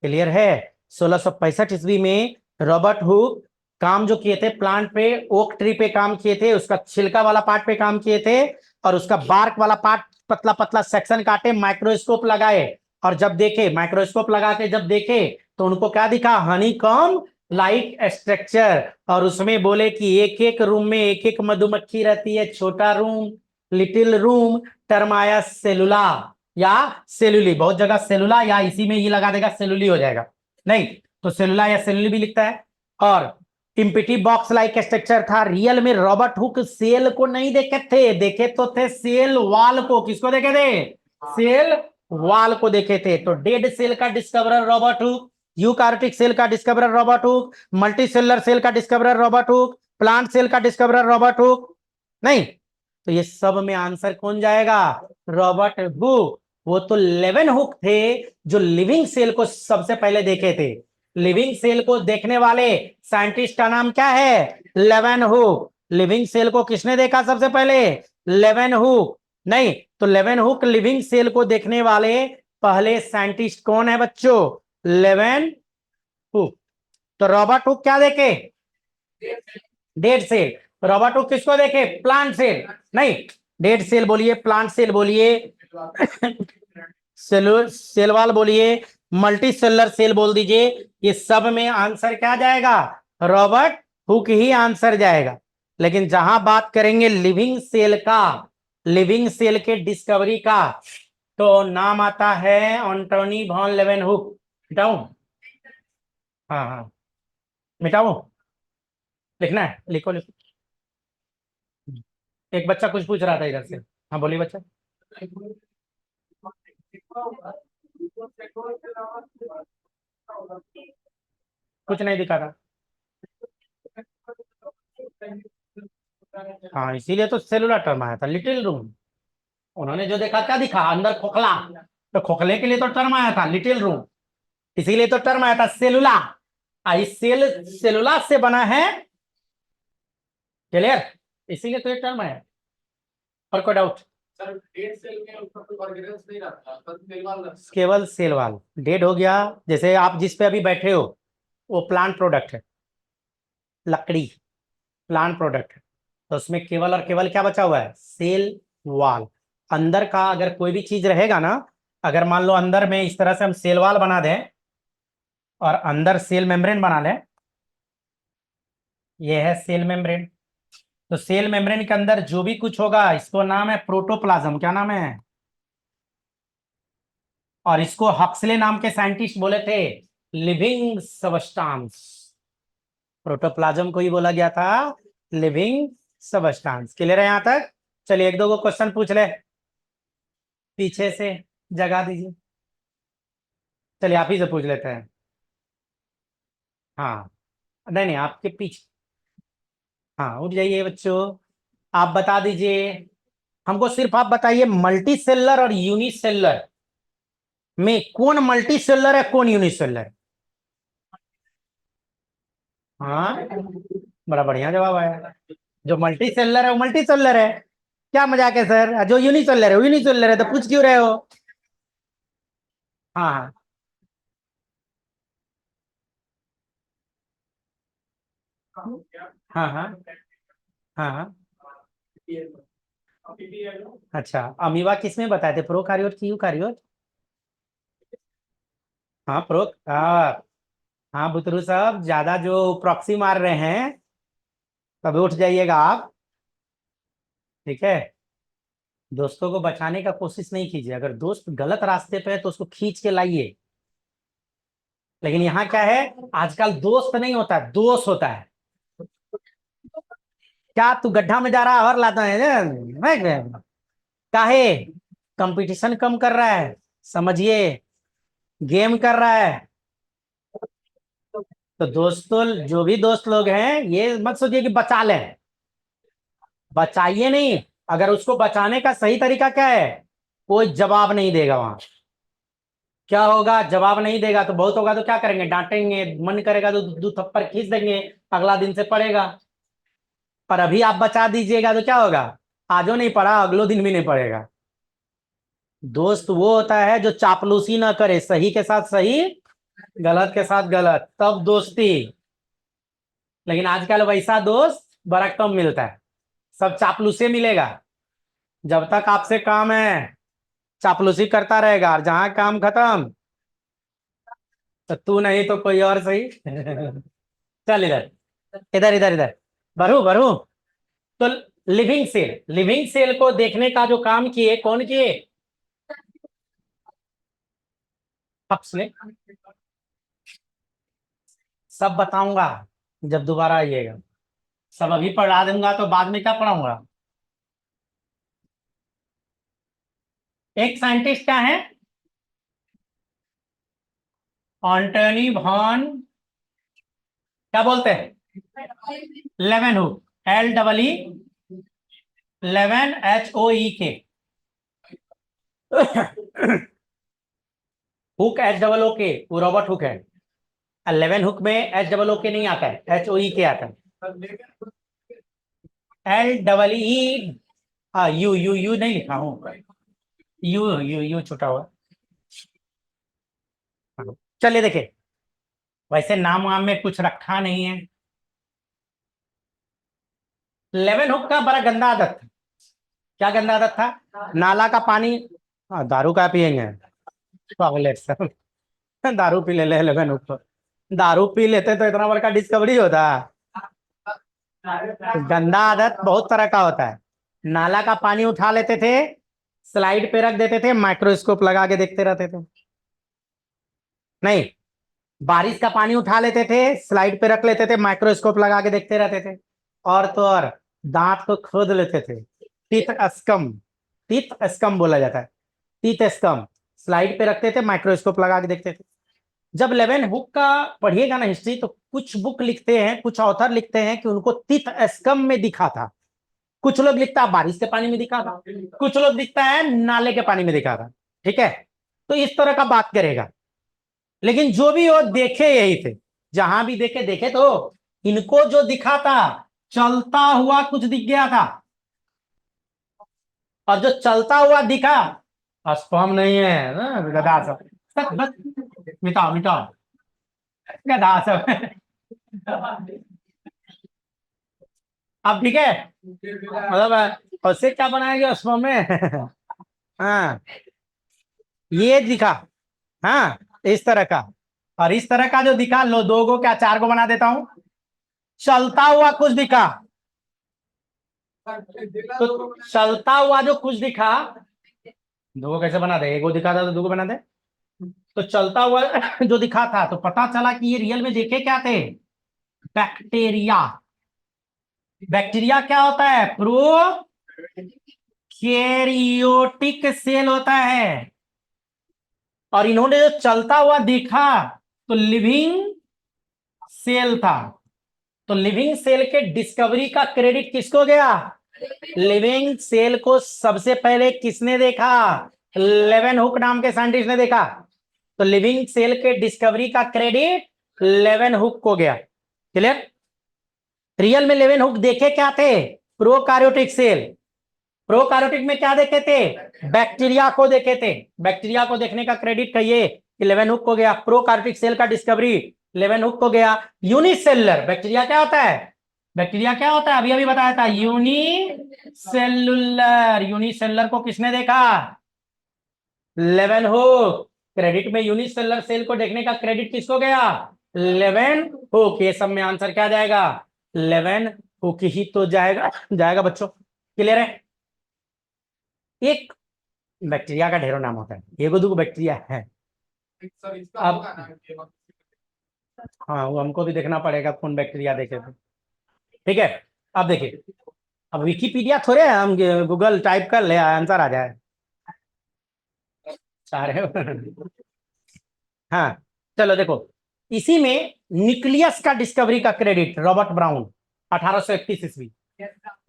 क्लियर है? 1665 ईस्वी में रॉबर्ट हुक काम जो किए थे प्लांट पे, ओक ट्री पे काम किए थे, उसका छिलका वाला पार्ट पे काम किए थे, और उसका बार्क वाला पार्ट पतला पतला सेक्शन काटे, माइक्रोस्कोप लगाए, और जब देखे, माइक्रोस्कोप लगा के जब देखे तो उनको क्या दिखा? Honeycomb like structure. और उसमें बोले कि एक एक रूम में एक एक मधुमक्खी रहती है, छोटा रूम, लिटिल रूम, टर्म आया सेलुला या सेलुली। बहुत जगह सेलुला या इसी में ही लगा देगा, सेलुली हो जाएगा। नहीं तो सेलुला या सेलुली भी लिखता है। और इम्पिटी बॉक्स लाइक स्ट्रक्चर था। रियल में रॉबर्ट हुक सेल को नहीं देखे थे, देखे तो थे सेल वाल को। किसको देखे थे? सेल वाल को देखे थे। तो डेड सेल का discoverer Robert Hooke, eukaryotic cell का discoverer Robert Hooke, multicellular cell का discoverer Robert Hooke, plant cell का डिस्कवरर रॉबर्ट हुक। नहीं तो ये सब में आंसर कौन जाएगा? Robert Hooke. वो तो लेवन हुक थे जो लिविंग सेल को सबसे पहले देखे थे। लिविंग सेल को देखने वाले साइंटिस्ट का नाम क्या है? लेवन हुक। लिविंग सेल को किसने देखा सबसे पहले? लेवन हुक। नहीं तो लेवन हुक लिविंग सेल को देखने वाले पहले साइंटिस्ट कौन है बच्चों? Leeuwenhoek. तो रॉबर्ट हुक क्या देखे? Dead cell. रॉबर्ट हुक किसको देखे? Plant cell. नहीं, डेड सेल बोलिए, प्लांट सेल बोलिए, सेल वाल बोलिए, मल्टी सेलुलर सेल बोल दीजिए, ये सब में आंसर क्या जाएगा? रॉबर्ट हुक ही आंसर जाएगा। लेकिन जहां बात करेंगे लिविंग सेल का, लिविंग सेल के डिस्कवरी का, तो नाम आता है एंटोनी वॉन लेवेनहुक। मिटाऊं? हाँ हाँ, मिटाऊं? लिखना है? लिखो लिखो। एक बच्चा कुछ पूछ रहा था इधर से। हाँ बोलिए बच्चा। कुछ नहीं दिखा था। हाँ इसीलिए तो सेलुलर टर्म आया था, लिटिल रूम। उन्होंने जो देखा क्या दिखा? अंदर खोखला। तो खोखले के लिए तो टर्म आया था लिटिल रूम, इसीलिए तो टर्म आया था सेलुला। इस सेलुला से बना है। क्लियर? इसीलिए तो ये टर्म आया। और कोई डाउट? केवल सेल वाल डेड हो गया। जैसे आप जिस पे अभी बैठे हो वो प्लांट प्रोडक्ट है, लकड़ी प्लांट प्रोडक्ट है। तो उसमें केवल और केवल क्या बचा हुआ है? Cell wall. अंदर का अगर कोई भी चीज रहेगा ना, अगर मान लो अंदर में इस तरह से हम सेल वाल बना दें और अंदर सेल मेम्ब्रेन बना लें, ये है सेल मेम्ब्रेन। तो सेल मेम्ब्रेन के अंदर जो भी कुछ होगा इसको नाम है प्रोटोप्लाज्म। क्या नाम है? और इसको हक्सले नाम के साइंटिस्ट बोले थे लिविंग सबस्टांस। प्रोटोप्लाज्म को ही बोला गया था लिविंग सबस्टांस। क्लियर है यहां तक? चलिए एक दो को क्वेश्चन पूछ ले, पीछे से जगा दीजिए। चलिए आप ही से पूछ लेते हैं। हाँ, नहीं नहीं आपके पीछे। हाँ उठ जाइए बच्चों। आप बता दीजिए, हमको सिर्फ आप बताइए मल्टी सेलुलर और यूनिसेलुलर में कौन मल्टी सेलुलर है, कौन यूनिसेलुलर? हाँ बड़ा बढ़िया जवाब आया। जो मल्टी सेलर है वो मल्टी सेलर है। क्या मजाक है सर, जो यूनिसेलर है वो यूनिसेलर है, तो पूछ क्यों रहे हो? हाँ हाँ हाँ हाँ हाँ। अच्छा, अमीबा किसमें बताए थे, प्रोकारियोट की यूकारियोट? हाँ प्रो, हाँ। हाँ बुतरू साहब, ज्यादा जो प्रॉक्सी मार रहे हैं, तब उठ जाइएगा आप। ठीक है। दोस्तों को बचाने का कोशिश नहीं कीजिए, अगर दोस्त गलत रास्ते पे है तो उसको खींच के लाइए। लेकिन यहाँ क्या है, आजकल दोस्त नहीं होता, दोस्त होता है। क्या तू गड्ढा में जा रहा है और लाता है काहे? कंपटीशन कम कर रहा है, समझिए, गेम कर रहा है। तो दोस्तों, जो भी दोस्त लोग हैं, ये मत सोचिए कि बचा लें, बचाइए नहीं। अगर उसको बचाने का सही तरीका क्या है, कोई जवाब नहीं देगा वहां, क्या होगा, जवाब नहीं देगा तो बहुत होगा तो क्या करेंगे, डांटेंगे, मन करेगा तो दो थप्पड़ खींच देंगे, अगला दिन से पढ़ेगा। पर अभी आप बचा दीजिएगा तो क्या होगा, आजो नहीं पढ़ा, अगलो दिन भी नहीं पढ़ेगा। दोस्त वो होता है जो चापलूसी ना करे, सही के साथ सही, गलत के साथ गलत, तब दोस्ती। लेकिन आजकल वैसा दोस्त बड़ा कम मिलता है, सब चापलूसे मिलेगा। जब तक आपसे काम है, चापलूसी करता रहेगा, और जहां काम खत्म, तो तू नहीं तो कोई और सही चल इधर, इधर इधर इधर, बरू बरू। तो लिविंग सेल, लिविंग सेल को देखने का जो काम किए, कौन किए? हब्स ने। सब बताऊंगा जब दोबारा आइएगा, सब अभी पढ़ा दूंगा तो बाद में क्या पढ़ाऊंगा। एक साइंटिस्ट क्या है, ऑन्टनी वॉन, क्या बोलते हैं, Leeuwenhoek, L double E 11 HOEK। Hooke HOOK, वो रॉबर्ट हुक है। 11 हुक में HOOK नहीं आता है, HOEK आता है। LEE, हाँ, यू यू यू नहीं लिखा हूँ, यू यू यू छुटा हुआ। हाँ। चलिए देखिए, वैसे नाम वाम में कुछ रखा नहीं है। 11 हुक का बड़ा गंदा आदत था। क्या गंदा आदत था, नाला का पानी, हाँ, दारू का पियेंगे, पागल है सब। दारू पी ले 11 हुक पर, दारू पी लेते तो इतना बड़का डिस्कवरी होता। गंदा आदत बहुत तरह का होता है। नाला का पानी उठा लेते थे, स्लाइड पे रख देते थे, माइक्रोस्कोप लगा के देखते रहते थे। नहीं, बारिश का पानी उठा लेते थे, स्लाइड पे रख लेते थे, माइक्रोस्कोप लगा के देखते रहते थे। और तो और, दांत को खोद लेते थे, टीथ अस्कम, टीथ अस्कम बोला जाता है, टीथ अस्कम, स्लाइड पे रखते थे, माइक्रोस्कोप लगा के देखते थे। जब 11 हुक का पढ़िएगा ना हिस्ट्री, तो कुछ बुक लिखते हैं, कुछ ऑथर लिखते हैं कि उनको टीथ अस्कम में दिखा था। कुछ लोग लिखता है बारिश के पानी में दिखा था, कुछ लोग लिखता है नाले के पानी में दिखा था। ठीक है, तो इस तरह का बात करेगा। लेकिन जो भी हो, देखे यही थे, जहां भी देखे, देखे तो इनको जो दिखा था, चलता हुआ कुछ दिख गया था। और जो चलता हुआ दिखा, स्पर्म नहीं है ना, गधा सब, बस मिटाओ मिटाओ, गधा सब। अब ठीक है, मतलब उससे क्या बनाएंगे स्पर्म में हाँ, ये दिखा, हाँ, इस तरह का। और इस तरह का जो दिखा, लो, 2 को क्या 4 को बना देता हूं, चलता हुआ कुछ दिखा। तो चलता हुआ जो कुछ दिखा, 2 को कैसे बना दे, 1 को दिखा था तो 2 को बना दे। तो चलता हुआ जो दिखा था, तो पता चला कि ये रियल में देखे क्या थे, बैक्टीरिया। बैक्टीरिया क्या होता है, प्रोकैरियोटिक सेल होता है। और इन्होंने जो चलता हुआ देखा, तो लिविंग सेल था। तो लिविंग सेल के डिस्कवरी का क्रेडिट किसको गया, लिविंग सेल को सबसे पहले किसने देखा, 11 हुक नाम के साइंटिस्ट ने देखा। तो लिविंग सेल के डिस्कवरी का क्रेडिट 11 हुक को गया। क्लियर? रियल में लेवेन हुक देखे क्या थे? Prokaryotic cell. प्रोकार्योटिक में क्या देखे थे? बैक्टीरिया को देखे थे। बैक्टीरिया को देखने का क्रेडिट कहिए कि लेवेन हुक को गया। प्रोकार्योटिक सेल का डिस्कवरी लेवेन हुक को गया। यूनिसेलुलर बैक्टीरिया क्या होता है? बैक्टीरिया क्या होता है? अभी अभी बताया था, यूनिसेलुलर। यूनिसेलुलर को किसने देखा? लेवेनहुक। क्रेडिट में यूनिसेलुलर सेल को देखने का क्रेडिट किसको गया? लेवेनहुक। ये सब में आंसर क्या जाएगा? लेवेनहुक ही तो जाएगा। जाएगा बच्चों, क्लियर है? एक बैक्टीरिया का ढेरों नाम होता है, एगो दूगो बैक्टीरिया है। अब हाँ, वो हमको भी देखना पड़ेगा कौन बैक्टीरिया देखे थे। ठीक है, अब देखिए, अब विकिपीडिया थोड़े हम गूगल टाइप कर ले आंसर आ जाए सारे। हाँ, चलो देखो, इसी में न्यूक्लियस का डिस्कवरी का क्रेडिट रॉबर्ट ब्राउन, 1831 ईस्वी।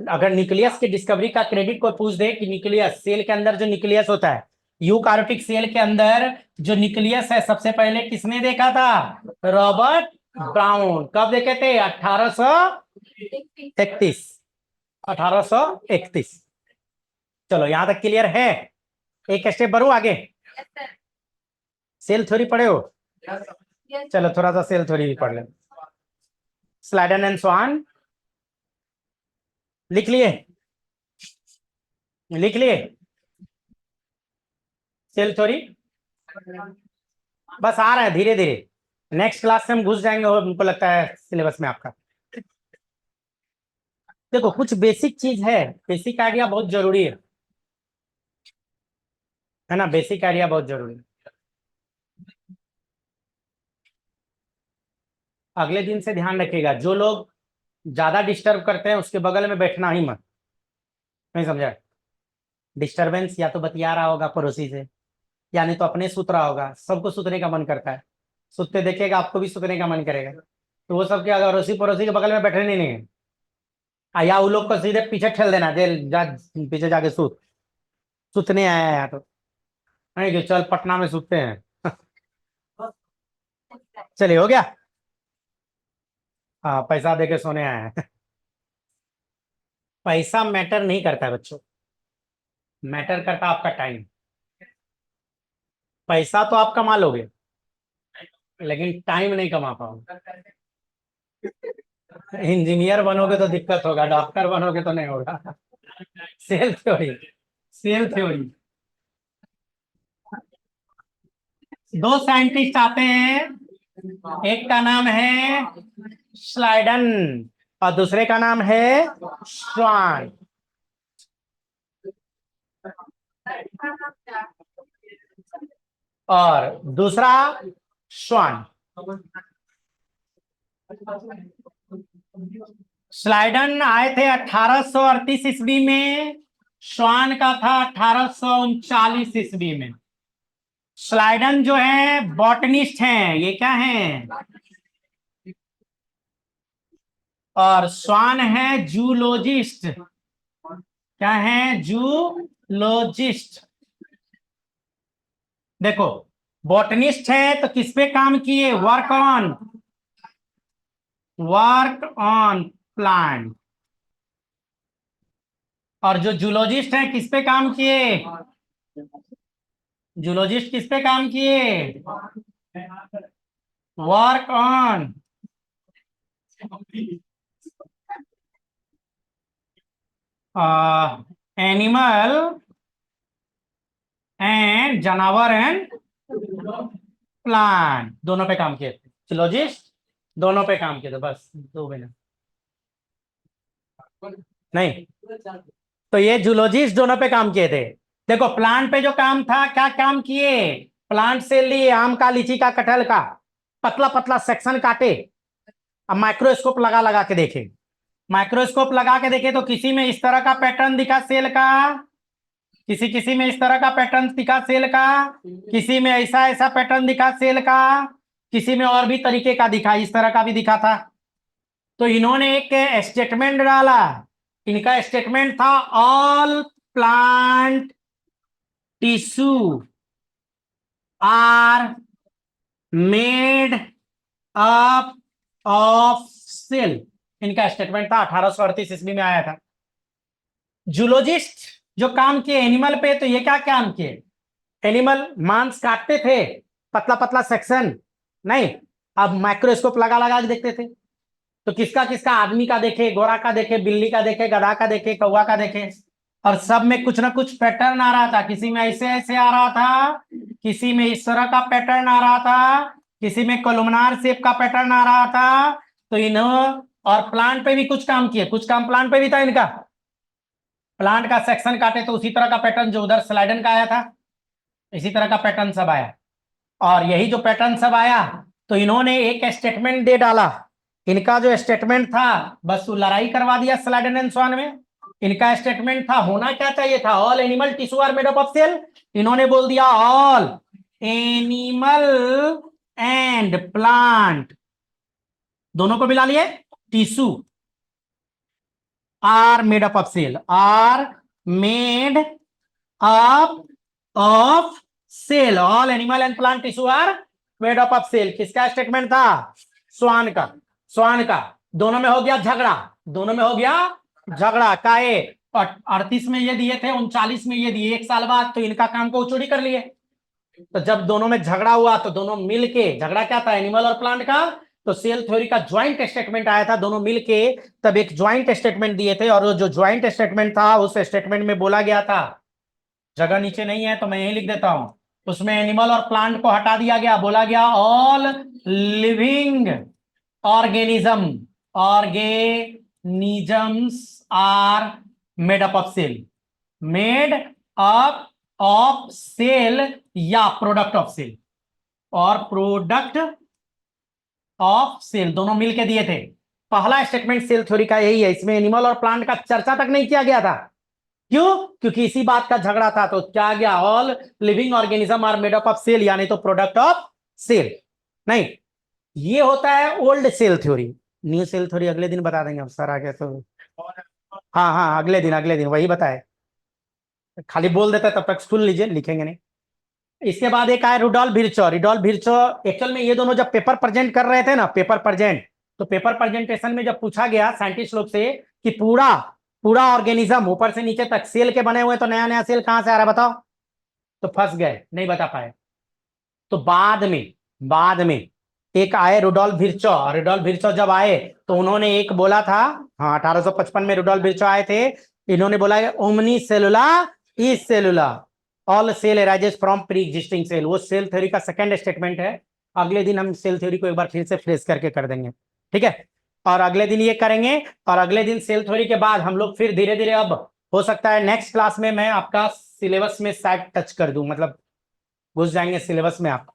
अगर न्यूक्लियस की डिस्कवरी का क्रेडिट कोई पूछ दे कि न्यूक्लियस, सेल के अंदर जो न्यूक्लियस होता है, यूकार्योटिक सेल के अंदर जो न्यूक्लियस है, सबसे पहले किसने देखा था? Robert brown. कब देखे थे? 1831। 1831। चलो यहां तक क्लियर है? एक स्टेप बढ़ू आगे। सेल थ्योरी पढ़े हो? चलो थोड़ा सा सेल थ्योरी भी पढ़ ले। स्लाइडन एंड स्वान लिख लिए? लिख लिए सेल थ्योरी? बस आ रहा है धीरे धीरे, नेक्स्ट क्लास से हम घुस जाएंगे और हमको लगता है सिलेबस में आपका। देखो कुछ बेसिक चीज है, बेसिक आइडिया बहुत जरूरी है ना? बेसिक आइडिया बहुत जरूरी है। अगले दिन से ध्यान रखिएगा, जो लोग ज्यादा डिस्टर्ब करते हैं उसके बगल में बैठना ही मत। नहीं समझा? डिस्टरबेंस या तो बतिया रहा होगा पड़ोसी से, या नहीं तो अपने सुत रहा होगा। सबको सुतने का मन करता है, सुतते देखेगा आपको भी सुतने का मन करेगा। तो वो सबके अगर अड़ोसी पड़ोसी के बगल में बैठने नहीं है, या वो लोग को सीधे पीछे ठेल देना, दे जा पीछे जाके सूत, सुतने आया है यहाँ तो, नहीं कि चल पटना में सुतते हैं। चलिए हो गया। हाँ, पैसा दे के सोने आया है। पैसा मैटर नहीं करता है बच्चों, मैटर करता आपका टाइम। पैसा तो आप कमा लोगे, लेकिन टाइम नहीं कमा पाओगे। इंजीनियर बनोगे तो दिक्कत होगा, डॉक्टर बनोगे तो नहीं होगा। Cell theory, cell theory. दो साइंटिस्ट आते हैं, एक का नाम है स्लाइडन और दूसरे का नाम है स्वान। और दूसरा स्वान। स्लाइडन आए थे 1838 ईस्वी में, स्वान का था 1839 ईस्वी में। स्लाइडन जो है बॉटनिस्ट हैं, ये क्या है? और स्वान है जूलॉजिस्ट। क्या है? जूलॉजिस्ट। देखो, बॉटनिस्ट है तो किस पे काम किए? Work on plant. और जो जूलॉजिस्ट है किस पे काम किए? जूलॉजिस्ट किस पे काम किए? वर्क ऑन एनिमल एंड जानवर एंड प्लांट, दोनों पे काम किए थे जूलॉजिस्ट, दोनों पे काम किए थे। बस 2 मिनट नहीं, तो ये जूलॉजिस्ट दोनों पे काम किए थे। देखो प्लांट पे जो काम था, क्या काम किए? प्लांट से लिए आम का, लीची का, कटहल का पतला पतला सेक्शन काटे, अब माइक्रोस्कोप लगा लगा के देखे। माइक्रोस्कोप लगा के देखे तो किसी में इस तरह का पैटर्न दिखा सेल का, किसी किसी में इस तरह का पैटर्न दिखा सेल का, किसी में ऐसा ऐसा पैटर्न दिखा सेल का, किसी में और भी तरीके का दिखा, इस तरह का भी दिखा था। तो इन्होंने एक स्टेटमेंट डाला। इनका स्टेटमेंट था, all plant tissue are made up of cell. इनका स्टेटमेंट था, 1838 ईस्वी में आया था। जूलॉजिस्ट जो काम किए एनिमल पे, तो ये क्या काम किए, एनिमल मांस काटते थे, पतला पतला सेक्शन, नहीं, अब माइक्रोस्कोप लगा लगा के देखते थे। तो किसका किसका, आदमी का देखे, घोड़ा का देखे, बिल्ली का देखे, गधा का देखे, कौवा का देखे, और सब में कुछ ना कुछ पैटर्न आ रहा था। किसी में ऐसे ऐसे आ रहा था, किसी में इस तरह का पैटर्न आ रहा था, किसी में कोलुमनार शेप का पैटर्न आ रहा था। तो इन्हों और प्लांट पे भी कुछ काम किए, कुछ काम प्लांट पे भी था इनका। प्लांट का सेक्शन काटे तो उसी तरह का पैटर्न जो उधर स्लाइडन का आया था, इसी तरह का पैटर्न सब आया। और यही जो पैटर्न सब आया, तो इन्होंने एक स्टेटमेंट दे डाला। इनका जो स्टेटमेंट था, बस वो लड़ाई करवा दिया स्लाइडन एंड स्वान में। इनका स्टेटमेंट था, होना क्या चाहिए था, all animal tissue are made up of cell. इन्होंने बोल दिया ऑल एनिमल एंड प्लांट, दोनों को मिला लिए, tissue are made up of cell, are made up of cell, all animal and plant tissue are made up of cell. किसका statement था, Schwann का। स्वान का। दोनों में हो गया झगड़ा, दोनों में हो गया झगड़ा काए। 38 में ये दिए थे, 39 में ये दिए, एक साल बाद तो इनका काम को चोरी कर लिए। तो जब दोनों में झगड़ा हुआ तो दोनों मिलके, झगड़ा क्या था, एनिमल और प्लांट का, तो सेल थ्योरी का ज्वाइंट स्टेटमेंट आया था, दोनों मिलके तब एक ज्वाइंट स्टेटमेंट दिए थे। और जो ज्वाइंट स्टेटमेंट था, उस स्टेटमेंट में बोला गया था, जगह नीचे नहीं है तो मैं यही लिख देता हूं, उसमें एनिमल और प्लांट को हटा दिया गया, बोला गया all living organism, organisms are made up of cell, made up of cell या प्रोडक्ट ऑफ सेल, और प्रोडक्ट ऑफ सेल दोनों मिलके दिए थे। पहला स्टेटमेंट सेल थ्योरी का यही है, इसमें एनिमल और प्लांट का चर्चा तक नहीं किया गया था। क्यों, क्योंकि इसी बात का झगड़ा था। तो क्या गया, all living organism are made up of cell, यानी तो प्रोडक्ट ऑफ सेल। नहीं, ये होता है old cell theory. New cell theory अगले दिन बता देंगे हम सर आगे तो। हाँ हाँ, अगले दिन वही बताए, खाली बोल देता है तब तक सुन लीजिए, लिखेंगे नहीं। इसके बाद एक आया Rudolf Virchow. Rudolf Virchow, actual में ये दोनों जब पेपर प्रेजेंट कर रहे थे ना, पेपर प्रेजेंट, तो पेपर प्रेजेंटेशन में जब पूछा गया साइंटिस्ट लोग से कि पूरा पूरा ऑर्गेनिज्म ऊपर से नीचे तक सेल के बने हुए, तो नया नया सेल कहां से आ रहा है बताओ, तो फंस गए, नहीं बता पाए। तो बाद में एक आए रुडोल्फ विर्चो। रुडोल्फ विर्चो जब आए तो उन्होंने एक बोला था, हाँ 1855 में रुडोल्फ विर्चो आए थे। इन्होंने बोला omnis cellula e cellula, all cell arises from pre existing cell. वो सेल थ्योरी का सेकंड स्टेटमेंट है। अगले दिन हम सेल थ्योरी को एक बार फिर से फ्रेश करके कर देंगे, ठीक है। और अगले दिन ये करेंगे, और अगले दिन सेल थ्योरी के बाद हम लोग फिर धीरे धीरे, अब हो सकता है नेक्स्ट क्लास में मैं आपका सिलेबस में शायद टच कर दूं, मतलब घुस जाएंगे सिलेबस में आप।